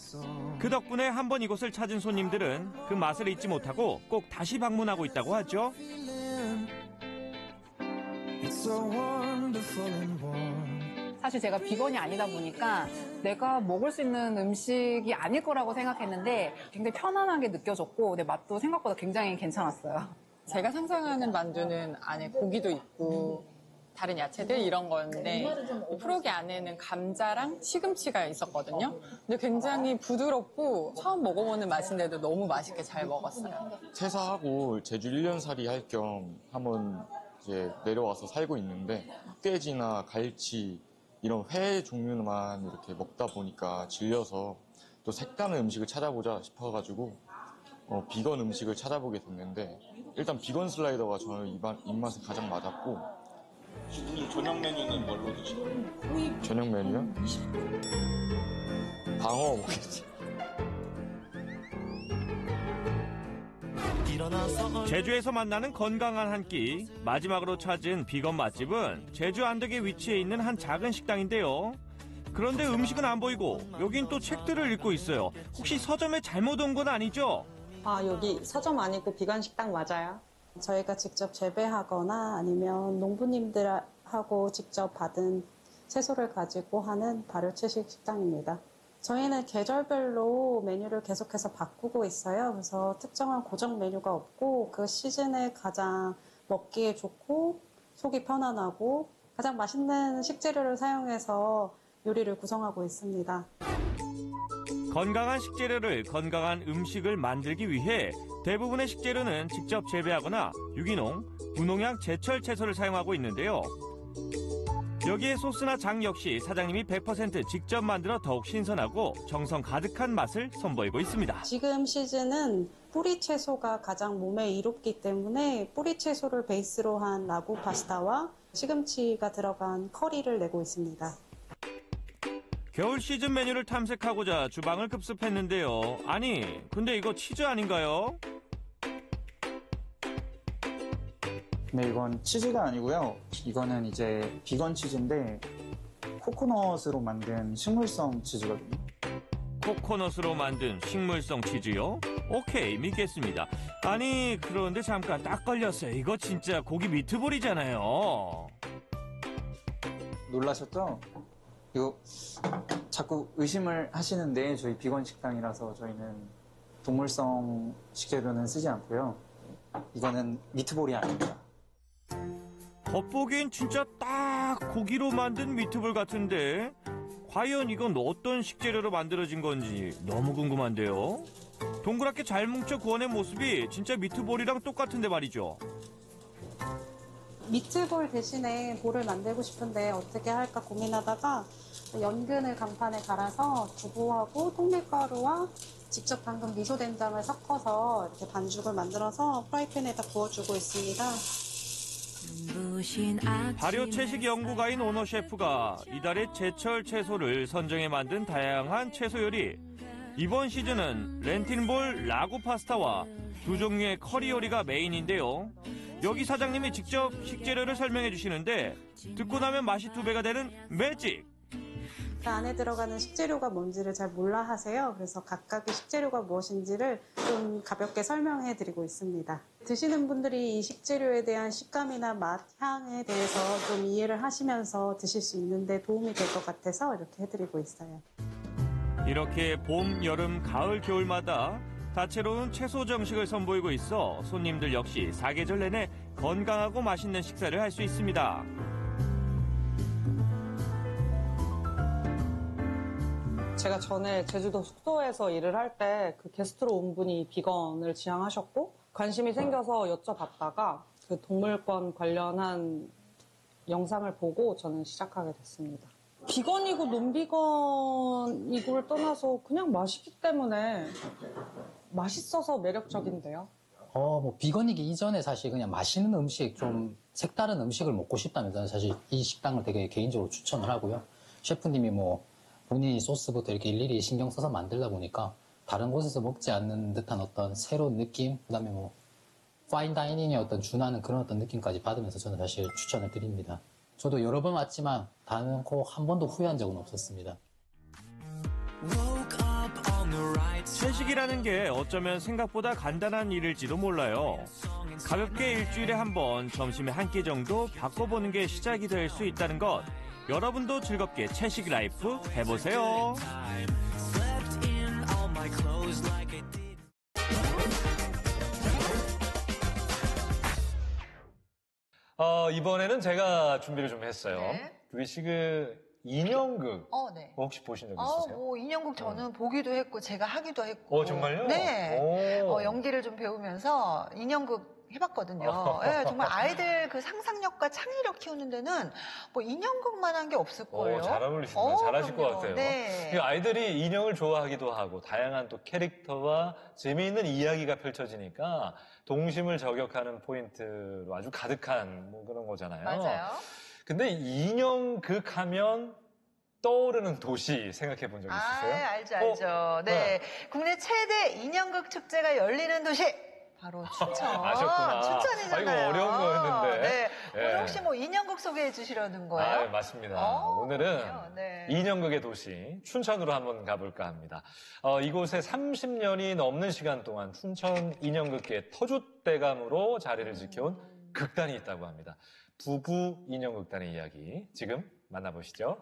그 덕분에 한번 이곳을 찾은 손님들은 그 맛을 잊지 못하고 꼭 다시 방문하고 있다고 하죠. 사실 제가 비건이 아니다 보니까 내가 먹을 수 있는 음식이 아닐 거라고 생각했는데 굉장히 편안하게 느껴졌고 내 맛도 생각보다 굉장히 괜찮았어요. 제가 상상하는 만두는 안에 고기도 있고 다른 야채들 이런 건데 프로기 안에는 감자랑 시금치가 있었거든요. 근데 굉장히 부드럽고 처음 먹어보는 맛인데도 너무 맛있게 잘 먹었어요. 퇴사하고 제주 1년살이 할 겸 한번 이제 내려와서 살고 있는데 흑돼지나 갈치 이런 회 종류만 이렇게 먹다 보니까 질려서 또 색다른 음식을 찾아보자 싶어가지고 비건 음식을 찾아보게 됐는데 일단 비건 슬라이더가 저는 입맛에 가장 맞았고. 저녁 메뉴는 뭘로 드시나요? 저녁 메뉴요? 방어 먹겠지. 제주에서 만나는 건강한 한 끼, 마지막으로 찾은 비건 맛집은 제주 안덕에 위치해 있는 한 작은 식당인데요. 그런데 음식은 안 보이고 여긴 또 책들을 읽고 있어요. 혹시 서점에 잘못 온 건 아니죠? 아, 여기 서점 아니고 비건 식당 맞아요? 저희가 직접 재배하거나 아니면 농부님들하고 직접 받은 채소를 가지고 하는 발효채식 식당입니다. 저희는 계절별로 메뉴를 계속해서 바꾸고 있어요. 그래서 특정한 고정 메뉴가 없고 그 시즌에 가장 먹기에 좋고 속이 편안하고 가장 맛있는 식재료를 사용해서 요리를 구성하고 있습니다. 건강한 식재료를 건강한 음식을 만들기 위해 대부분의 식재료는 직접 재배하거나 유기농, 무농약 제철 채소를 사용하고 있는데요. 여기에 소스나 장 역시 사장님이 100% 직접 만들어 더욱 신선하고 정성 가득한 맛을 선보이고 있습니다. 지금 시즌은 뿌리 채소가 가장 몸에 이롭기 때문에 뿌리 채소를 베이스로 한 라구 파스타와 시금치가 들어간 커리를 내고 있습니다. 겨울 시즌 메뉴를 탐색하고자 주방을 급습했는데요. 아니, 근데 이거 치즈 아닌가요? 네, 이건 치즈가 아니고요. 이거는 이제 비건 치즈인데 코코넛으로 만든 식물성 치즈거든요. 코코넛으로 만든 식물성 치즈요? 오케이, 믿겠습니다. 아니, 그런데 잠깐 딱 걸렸어요. 이거 진짜 고기 미트볼이잖아요. 놀라셨죠? 이거 자꾸 의심을 하시는데 저희 비건 식당이라서 저희는 동물성 식재료는 쓰지 않고요. 이거는 미트볼이 아닙니다. 겉보기엔 진짜 딱 고기로 만든 미트볼 같은데 과연 이건 어떤 식재료로 만들어진 건지 너무 궁금한데요. 동그랗게 잘 뭉쳐 구워낸 모습이 진짜 미트볼이랑 똑같은데 말이죠. 미트볼 대신에 볼을 만들고 싶은데 어떻게 할까 고민하다가 연근을 강판에 갈아서 두부하고 통밀가루와 직접 담근 미소된장을 섞어서 이렇게 반죽을 만들어서 프라이팬에다 구워주고 있습니다. 발효 채식 연구가인 오너 셰프가 이달의 제철 채소를 선정해 만든 다양한 채소 요리. 이번 시즌은 렌틴볼 라구 파스타와 두 종류의 커리 요리가 메인인데요. 여기 사장님이 직접 식재료를 설명해 주시는데 듣고 나면 맛이 2배가 되는 매직. 그 안에 들어가는 식재료가 뭔지를 잘 몰라 하세요. 그래서 각각의 식재료가 무엇인지를 좀 가볍게 설명해 드리고 있습니다. 드시는 분들이 이 식재료에 대한 식감이나 맛, 향에 대해서 좀 이해를 하시면서 드실 수 있는데 도움이 될 것 같아서 이렇게 해드리고 있어요. 이렇게 봄, 여름, 가을, 겨울마다 다채로운 채소 정식을 선보이고 있어 손님들 역시 사계절 내내 건강하고 맛있는 식사를 할 수 있습니다. 제가 전에 제주도 숙소에서 일을 할 때 그 게스트로 온 분이 비건을 지향하셨고 관심이 생겨서 여쭤봤다가 그 동물권 관련한 영상을 보고 저는 시작하게 됐습니다. 비건이고 논비건이고를 떠나서 그냥 맛있기 때문에 맛있어서 매력적인데요. 비건이기 이전에 사실 그냥 맛있는 음식, 좀 색다른 음식을 먹고 싶다면 저는 사실 이 식당을 되게 개인적으로 추천을 하고요. 셰프님이 본인이 소스부터 이렇게 일일이 신경 써서 만들다 보니까 다른 곳에서 먹지 않는 듯한 어떤 새로운 느낌, 그 다음에 파인 다이닝의 어떤 준하는 그런 어떤 느낌까지 받으면서 저는 사실 추천을 드립니다. 저도 여러 번 왔지만 다음은 꼭 한 번도 후회한 적은 없었습니다. 채식이라는 게 어쩌면 생각보다 간단한 일일지도 몰라요. 가볍게 일주일에 한 번 점심에 한 끼 정도 바꿔보는 게 시작이 될 수 있다는 것. 여러분도 즐겁게 채식 라이프 해보세요. 이번에는 제가 준비를 좀 했어요. 규리 씨 인형극 네. 혹시 보신 적 있으세요? 인형극 저는 보기도 했고 제가 하기도 했고. 정말요? 네. 연기를 좀 배우면서 인형극 해봤거든요. 네, 정말 아이들 그 상상력과 창의력 키우는 데는 인형극만한 게 없을 거예요. 잘 어울리시네요. 잘하실 것 같아요. 네. 아이들이 인형을 좋아하기도 하고 다양한 또 캐릭터와 재미있는 이야기가 펼쳐지니까 동심을 저격하는 포인트로 아주 가득한 그런 거잖아요. 맞아요. 근데 인형극 하면 떠오르는 도시 생각해 본 적 있으세요? 알죠. 네. 국내 최대 인형극 축제가 열리는 도시. 바로 춘천. 아셨구나. 춘천이잖아요. 이거 어려운 거였는데. 네. 오늘 혹시 인형극 소개해 주시려는 거예요? 맞습니다. 오늘은 인형극의 도시 춘천으로 한번 가볼까 합니다. 이곳에 30년이 넘는 시간 동안 춘천 인형극계의 터줏대감으로 자리를 지켜온 극단이 있다고 합니다. 부부 인형극단의 이야기 지금 만나보시죠.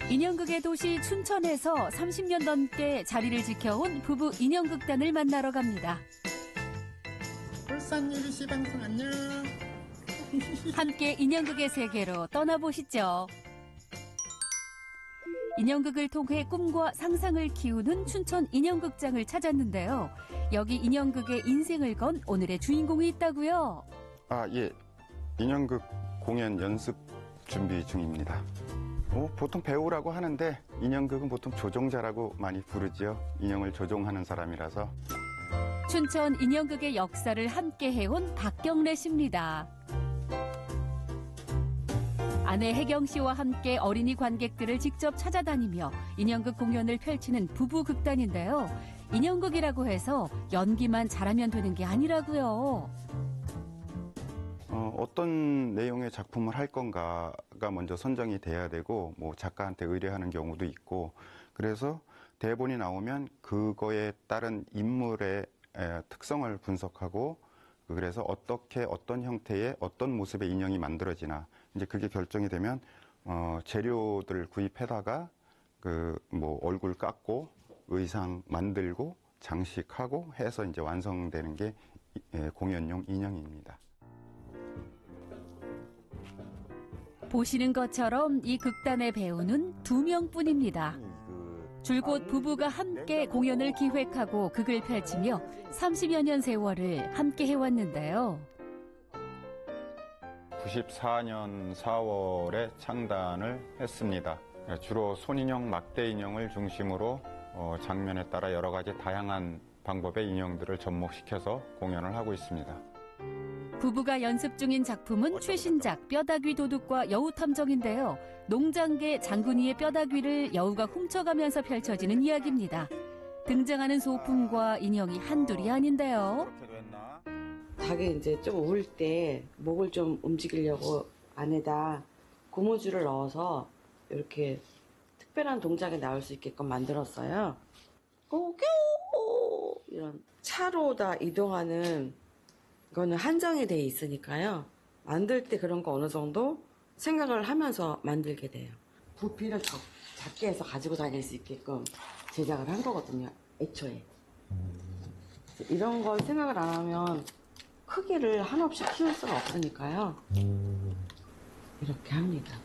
인형극의 도시 춘천에서 30년 넘게 자리를 지켜온 부부 인형극단을 만나러 갑니다. 울산유리 씨 방송 안녕. 함께 인형극의 세계로 떠나보시죠. 인형극을 통해 꿈과 상상을 키우는 춘천 인형극장을 찾았는데요. 여기 인형극의 인생을 건 오늘의 주인공이 있다고요. 예. 인형극 공연 연습 준비 중입니다. 보통 배우라고 하는데 인형극은 보통 조종자라고 많이 부르죠. 인형을 조종하는 사람이라서. 춘천 인형극의 역사를 함께 해온 박경래 씨입니다. 아내 혜경 씨와 함께 어린이 관객들을 직접 찾아다니며 인형극 공연을 펼치는 부부 극단인데요. 인형극이라고 해서 연기만 잘하면 되는 게 아니라고요. 어떤 내용의 작품을 할 건가가 먼저 선정이 돼야 되고 작가한테 의뢰하는 경우도 있고 그래서 대본이 나오면 그거에 따른 인물의 특성을 분석하고 그래서 어떤 형태의 어떤 모습의 인형이 만들어지나 이제 그게 결정이 되면 재료들을 구입해다가 얼굴 깎고 의상 만들고 장식하고 해서 이제 완성되는 게 공연용 인형입니다. 보시는 것처럼 이 극단의 배우는 2명뿐입니다. 줄곧 부부가 함께 공연을 기획하고 극을 펼치며 30여 년 세월을 함께 해왔는데요. 94년 4월에 창단을 했습니다. 주로 손인형, 막대 인형을 중심으로 장면에 따라 여러 가지 다양한 방법의 인형들을 접목시켜서 공연을 하고 있습니다. 부부가 연습 중인 작품은 최신작 뼈다귀 도둑과 여우 탐정인데요. 농장계 장군이의 뼈다귀를 여우가 훔쳐가면서 펼쳐지는 이야기입니다. 등장하는 소품과 인형이 한둘이 아닌데요. 닭이 이제 좀 우울 때 목을 좀 움직이려고 안에다 고무줄을 넣어서 이렇게 특별한 동작에 나올 수 있게끔 만들었어요. 꼬규 이런 차로 다 이동하는 이거는 한정이 돼 있으니까요. 만들 때 그런 거 어느 정도 생각을 하면서 만들게 돼요. 부피를 작게 해서 가지고 다닐 수 있게끔 제작을 한 거거든요. 애초에. 이런 걸 생각을 안 하면 크기를 한없이 키울 수가 없으니까요. 이렇게 합니다.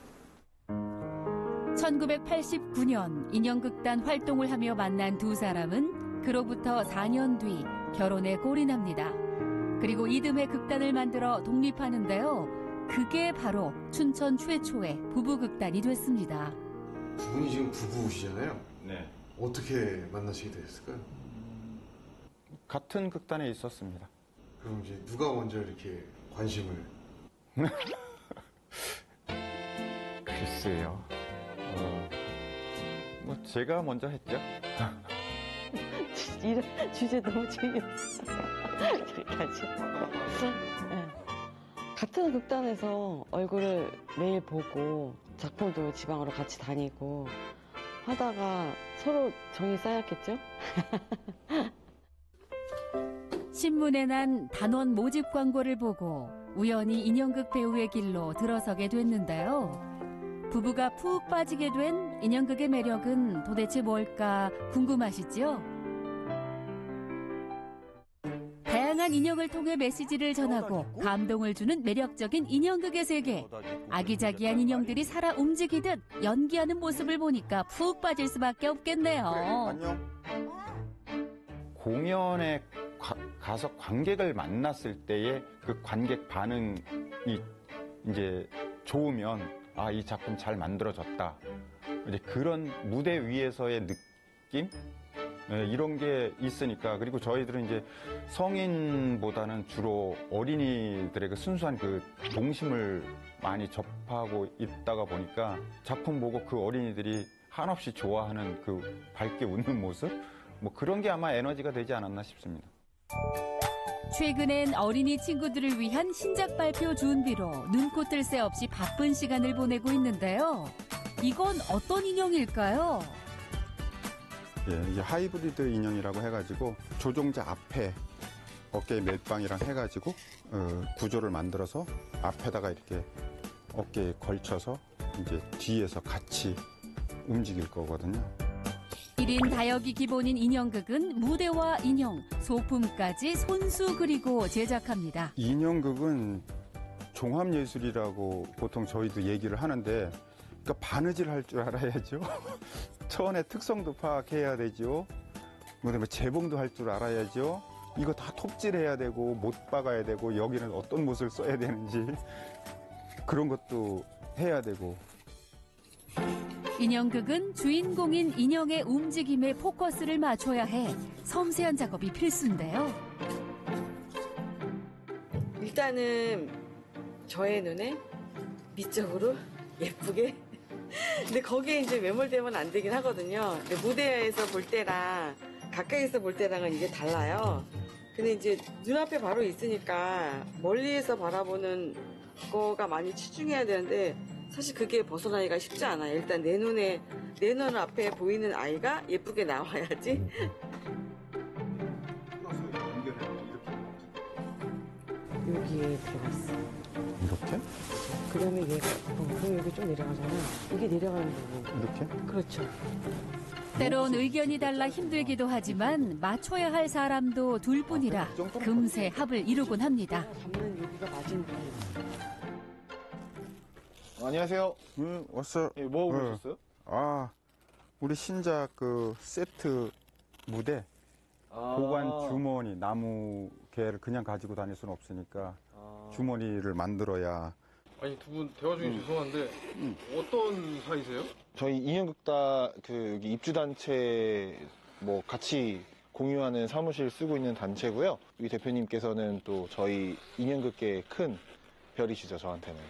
1989년 인형극단 활동을 하며 만난 두 사람은 그로부터 4년 뒤 결혼에 골이 납니다. 그리고 이듬해 극단을 만들어 독립하는데요. 그게 바로 춘천 최초의 부부극단이 됐습니다. 두 분이 지금 부부시잖아요. 네. 어떻게 만나시게 되셨을까요? 같은 극단에 있었습니다. 그럼 이제 누가 먼저 이렇게 관심을? 글쎄요. 뭐 제가 먼저 했죠. 이런 주제 너무 재미없어. 여기까지. 네. 같은 극단에서 얼굴을 매일 보고 작품도 지방으로 같이 다니고 하다가 서로 정이 쌓였겠죠? 신문에 난 단원 모집 광고를 보고 우연히 인형극 배우의 길로 들어서게 됐는데요. 부부가 푹 빠지게 된 인형극의 매력은 도대체 뭘까 궁금하시죠? 다양한 인형을 통해 메시지를 전하고 감동을 주는 매력적인 인형극의 세계. 아기자기한 인형들이 살아 움직이듯 연기하는 모습을 보니까 푹 빠질 수밖에 없겠네요. 공연에 가서 관객을 만났을 때의 그 관객 반응이 이제 좋으면 아, 이 작품 잘 만들어졌다. 이제 그런 무대 위에서의 느낌? 네, 이런 게 있으니까. 그리고 저희들은 이제 성인보다는 주로 어린이들의 그 순수한 그 동심을 많이 접하고 있다가 보니까 작품 보고 그 어린이들이 한없이 좋아하는 그 밝게 웃는 모습? 뭐 그런 게 아마 에너지가 되지 않았나 싶습니다. 최근엔 어린이 친구들을 위한 신작 발표 준비로 눈코 뜰 새 없이 바쁜 시간을 보내고 있는데요. 이건 어떤 인형일까요? 예, 이게 하이브리드 인형이라고 해가지고 조종자 앞에 어깨에 멜빵이랑 해가지고 구조를 만들어서 앞에다가 이렇게 어깨에 걸쳐서 이제 뒤에서 같이 움직일 거거든요. 1인 다역이 기본인 인형극은 무대와 인형, 소품까지 손수 그리고 제작합니다. 인형극은 종합예술이라고 보통 저희도 얘기를 하는데 그러니까 바느질 할 줄 알아야죠. 천의 특성도 파악해야 되죠. 그다음에 재봉도 할 줄 알아야죠. 이거 다 톱질해야 되고 못 박아야 되고 여기는 어떤 못을 써야 되는지 그런 것도 해야 되고. 인형극은 주인공인 인형의 움직임에 포커스를 맞춰야 해 섬세한 작업이 필수인데요. 일단은 저의 눈에 미적으로 예쁘게 근데 거기에 이제 매몰되면 안 되긴 하거든요. 근데 무대에서 볼 때랑 가까이서 볼 때랑은 이게 달라요. 근데 이제 눈앞에 바로 있으니까 멀리에서 바라보는 거가 많이 치중해야 되는데 사실 그게 벗어나기가 쉽지 않아요. 일단 내 눈 앞에 보이는 아이가 예쁘게 나와야지. 여기에 들어갔어. 이렇게? 그다음에 얘가 그럼 여기 좀 내려가잖아. 이게 내려가는 거고. 이렇게? 그렇죠. 때론 의견이 달라 힘들기도 하지만 맞춰야 할 사람도 둘뿐이라 금세 합을 이루곤 합니다. 잡는 여기가 맞은 안녕하세요. 응, 왔어. 예, 뭐 하고 계셨어요? 아, 우리 신작 그 세트 무대 보관 주머니 나무 개를 그냥 가지고 다닐 수는 없으니까 주머니를 만들어야. 아니 두 분 대화 중에 죄송한데 어떤 사이세요? 저희 인형극단 그 여기 입주단체 뭐 같이 공유하는 사무실 쓰고 있는 단체고요. 이 대표님께서는 또 저희 인형극계의 큰 별이시죠, 저한테는.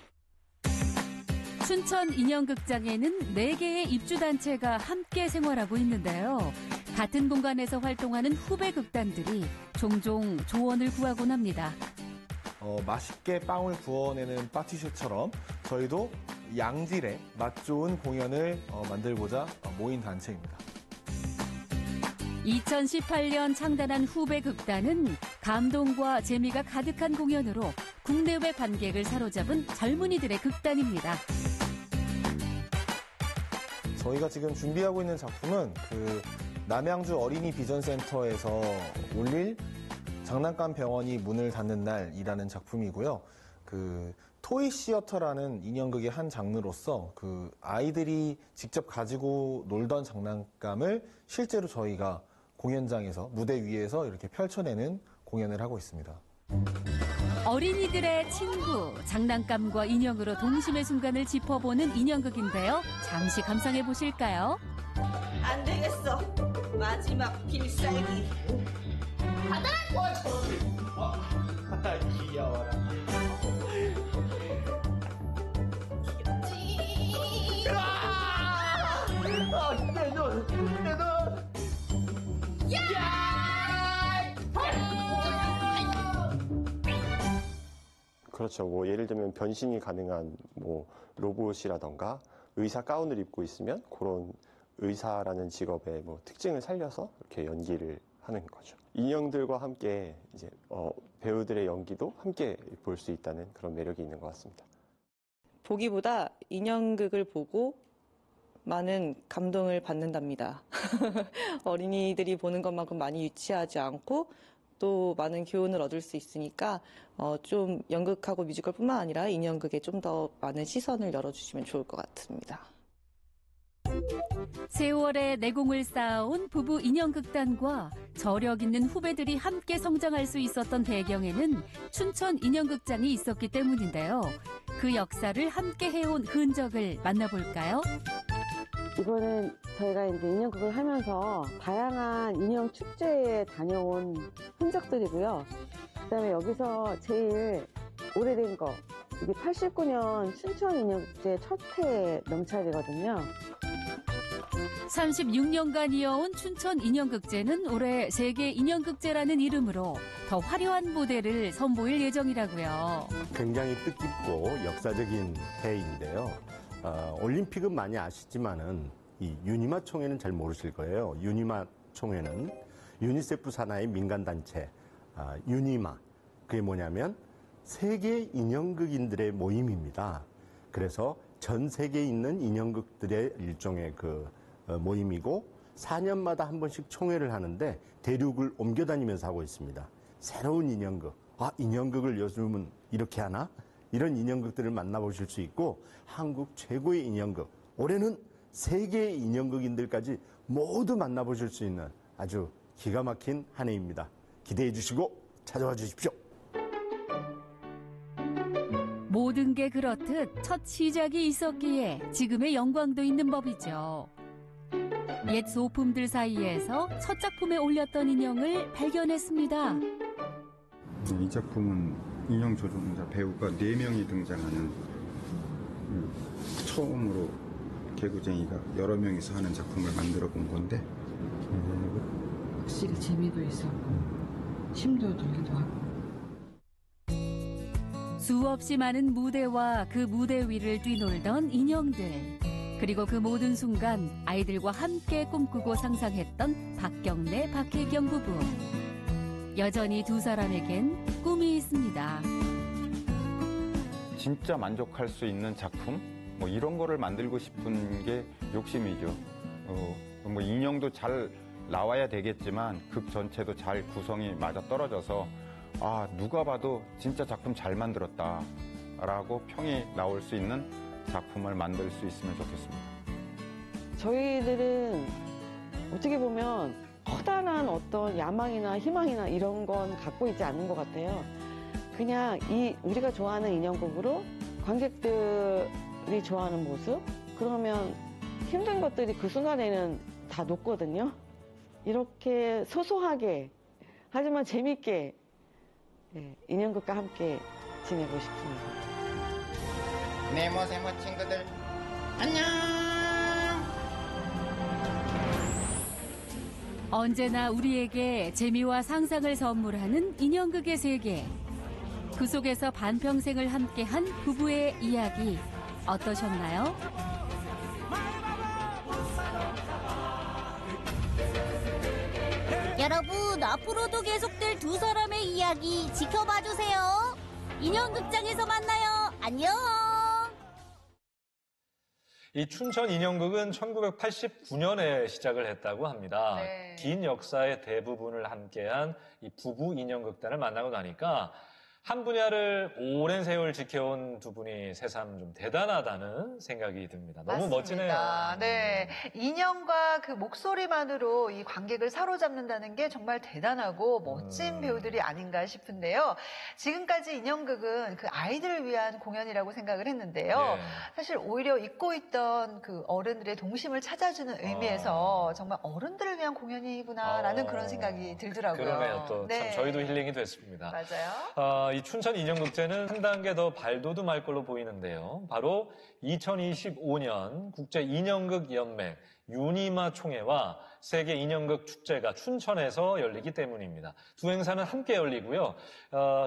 춘천 인형극장에는 4개의 입주단체가 함께 생활하고 있는데요. 같은 공간에서 활동하는 후배 극단들이 종종 조언을 구하곤 합니다. 맛있게 빵을 구워내는 파티쇼처럼 저희도 양질의 맛 좋은 공연을 만들고자 모인 단체입니다. 2018년 창단한 후배 극단은 감동과 재미가 가득한 공연으로 국내외 관객을 사로잡은 젊은이들의 극단입니다. 저희가 지금 준비하고 있는 작품은 남양주 어린이 비전센터에서 올릴 장난감 병원이 문을 닫는 날이라는 작품이고요. 토이 시어터라는 인형극의 한 장르로서 아이들이 직접 가지고 놀던 장난감을 실제로 저희가 공연장에서 무대 위에서 이렇게 펼쳐내는 공연을 하고 있습니다. 어린이들의 친구, 장난감과 인형으로 동심의 순간을 짚어보는 인형극인데요. 잠시 감상해 보실까요? 안 되겠어. 마지막 필살기. 받아! 귀여워라. 내 눈! 내 눈! 그렇죠. 뭐 예를 들면 변신이 가능한 뭐 로봇이라던가 의사 가운을 입고 있으면 그런 의사라는 직업의 뭐 특징을 살려서 이렇게 연기를 하는 거죠. 인형들과 함께 이제 배우들의 연기도 함께 볼 수 있다는 그런 매력이 있는 것 같습니다. 보기보다 인형극을 보고 많은 감동을 받는답니다. 어린이들이 보는 것만큼 많이 유치하지 않고 또 많은 교훈을 얻을 수 있으니까 좀 연극하고 뮤지컬뿐만 아니라 인형극에 좀 더 많은 시선을 열어주시면 좋을 것 같습니다. 세월의 내공을 쌓아온 부부 인형극단과 저력 있는 후배들이 함께 성장할 수 있었던 배경에는 춘천 인형극장이 있었기 때문인데요. 그 역사를 함께 해온 흔적을 만나볼까요? 이거는 저희가 이제 인형극을 하면서 다양한 인형 축제에 다녀온 흔적들이고요. 그다음에 여기서 제일 오래된 거, 이게 89년 춘천 인형축제 첫 해 명찰이거든요. 36년간 이어온 춘천 인형극제는 올해 세계 인형극제라는 이름으로 더 화려한 무대를 선보일 예정이라고요. 굉장히 뜻깊고 역사적인 해인데요. 올림픽은 많이 아시지만은 이 유니마 총회는 잘 모르실 거예요. 유니마 총회는 유니세프 산하의 민간단체 유니마. 그게 뭐냐면 세계 인형극인들의 모임입니다. 그래서 전 세계에 있는 인형극들의 일종의 모임이고 4년마다 한 번씩 총회를 하는데 대륙을 옮겨 다니면서 하고 있습니다. 새로운 인형극. 인형극을 요즘은 이렇게 하나? 이런 인형극들을 만나보실 수 있고 한국 최고의 인형극. 올해는 세계의 인형극인들까지 모두 만나보실 수 있는 아주 기가 막힌 한 해입니다. 기대해 주시고 찾아와 주십시오. 모든 게 그렇듯 첫 시작이 있었기에 지금의 영광도 있는 법이죠. 옛 소품들 사이에서 첫 작품에 올렸던 인형을 발견했습니다. 이 작품은 인형 조종자 배우가 4명이 등장하는 처음으로 개구쟁이가 여러 명이서 하는 작품을 만들어 본 건데 확실히 재미도 있었고 힘도 들기도 하고 수없이 많은 무대와 그 무대 위를 뛰놀던 인형들. 그리고 그 모든 순간 아이들과 함께 꿈꾸고 상상했던 박경래, 박혜경 부부. 여전히 두 사람에겐 꿈이 있습니다. 진짜 만족할 수 있는 작품? 뭐 이런 거를 만들고 싶은 게 욕심이죠. 뭐 인형도 잘 나와야 되겠지만 극 전체도 잘 구성이 맞아 떨어져서 누가 봐도 진짜 작품 잘 만들었다라고 평이 나올 수 있는 작품을 만들 수 있으면 좋겠습니다. 저희들은 어떻게 보면 커다란 어떤 야망이나 희망이나 이런 건 갖고 있지 않는 것 같아요. 그냥 우리가 좋아하는 인형극으로 관객들이 좋아하는 모습? 그러면 힘든 것들이 그 순간에는 다 녹거든요. 이렇게 소소하게 하지만 재밌게 인형극과 함께 지내고 싶습니다. 네모 세모 친구들 안녕. 언제나 우리에게 재미와 상상을 선물하는 인형극의 세계. 그 속에서 반평생을 함께한 부부의 이야기 어떠셨나요? 여러분, 앞으로도 계속될 두 사람의 이야기 지켜봐주세요. 인형극장에서 만나요. 안녕. 이 춘천 인형극은 1989년에 시작을 했다고 합니다. 네. 긴 역사의 대부분을 함께한 이 부부 인형극단을 만나고 나니까 한 분야를 오랜 세월 지켜온 두 분이 새삼 좀 대단하다는 생각이 듭니다. 너무 맞습니다. 멋지네요. 네. 인형과 그 목소리만으로 이 관객을 사로잡는다는 게 정말 대단하고 멋진 배우들이 아닌가 싶은데요. 지금까지 인형극은 그 아이들을 위한 공연이라고 생각을 했는데요. 네. 사실 오히려 잊고 있던 그 어른들의 동심을 찾아주는 의미에서 정말 어른들을 위한 공연이구나라는 그런 생각이 들더라고요. 그러네요. 또 참 네. 저희도 힐링이 됐습니다. 맞아요. 이 춘천 인형극제는 한 단계 더 발돋움할 걸로 보이는데요. 바로 2025년 국제 인형극 연맹 유니마 총회와 세계 인형극 축제가 춘천에서 열리기 때문입니다. 두 행사는 함께 열리고요.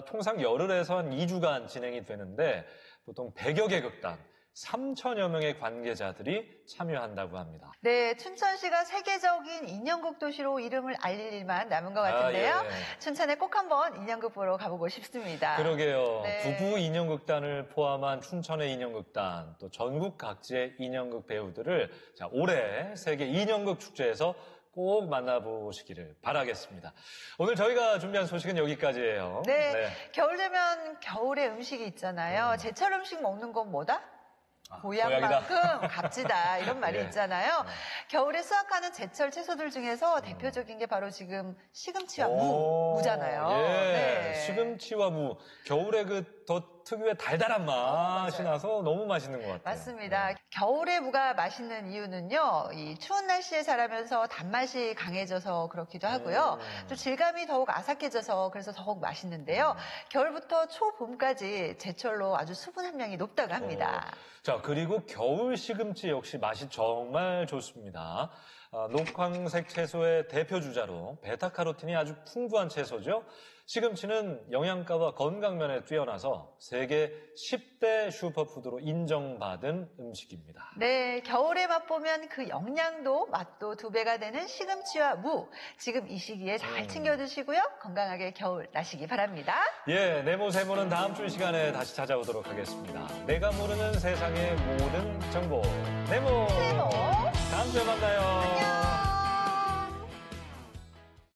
통상 열흘에서 한 2주간 진행이 되는데 보통 100여 개 극단 3천여 명의 관계자들이 참여한다고 합니다. 네, 춘천시가 세계적인 인형극 도시로 이름을 알릴 일만 남은 것 같은데요. 예. 춘천에 꼭 한번 인형극 보러 가보고 싶습니다. 그러게요. 네. 부부 인형극단을 포함한 춘천의 인형극단, 또 전국 각지의 인형극 배우들을 자, 올해 세계 인형극 축제에서 꼭 만나보시기를 바라겠습니다. 오늘 저희가 준비한 소식은 여기까지예요. 네, 겨울 되면 겨울의 음식이 있잖아요. 제철 음식 먹는 건 뭐다? 고향만큼 값지다 이런 말이 예. 있잖아요. 겨울에 수확하는 제철 채소들 중에서 대표적인 게 바로 지금 시금치와 무잖아요. 예, 네. 시금치와 무. 겨울에 그 더 특유의 달달한 맛이 나서 너무 맛있는 것 같아요. 맞습니다. 겨울에 무가 맛있는 이유는요, 이 추운 날씨에 자라면서 단맛이 강해져서 그렇기도 하고요. 또 질감이 더욱 아삭해져서 그래서 더욱 맛있는데요. 겨울부터 초봄까지 제철로 아주 수분 함량이 높다고 합니다. 자, 그리고 겨울 시금치 역시 맛이 정말 좋습니다. 녹황색 채소의 대표 주자로 베타카로틴이 아주 풍부한 채소죠. 시금치는 영양가와 건강면에 뛰어나서 세계 10대 슈퍼푸드로 인정받은 음식입니다. 네, 겨울에 맛보면 그 영양도 맛도 2배가 되는 시금치와 무. 지금 이 시기에 잘 챙겨 드시고요. 건강하게 겨울 나시기 바랍니다. 예, 네모세모는 다음 주 이 시간에 다시 찾아오도록 하겠습니다. 내가 모르는 세상의 모든 정보. 네모. 다음 주에 만나요. 안녕.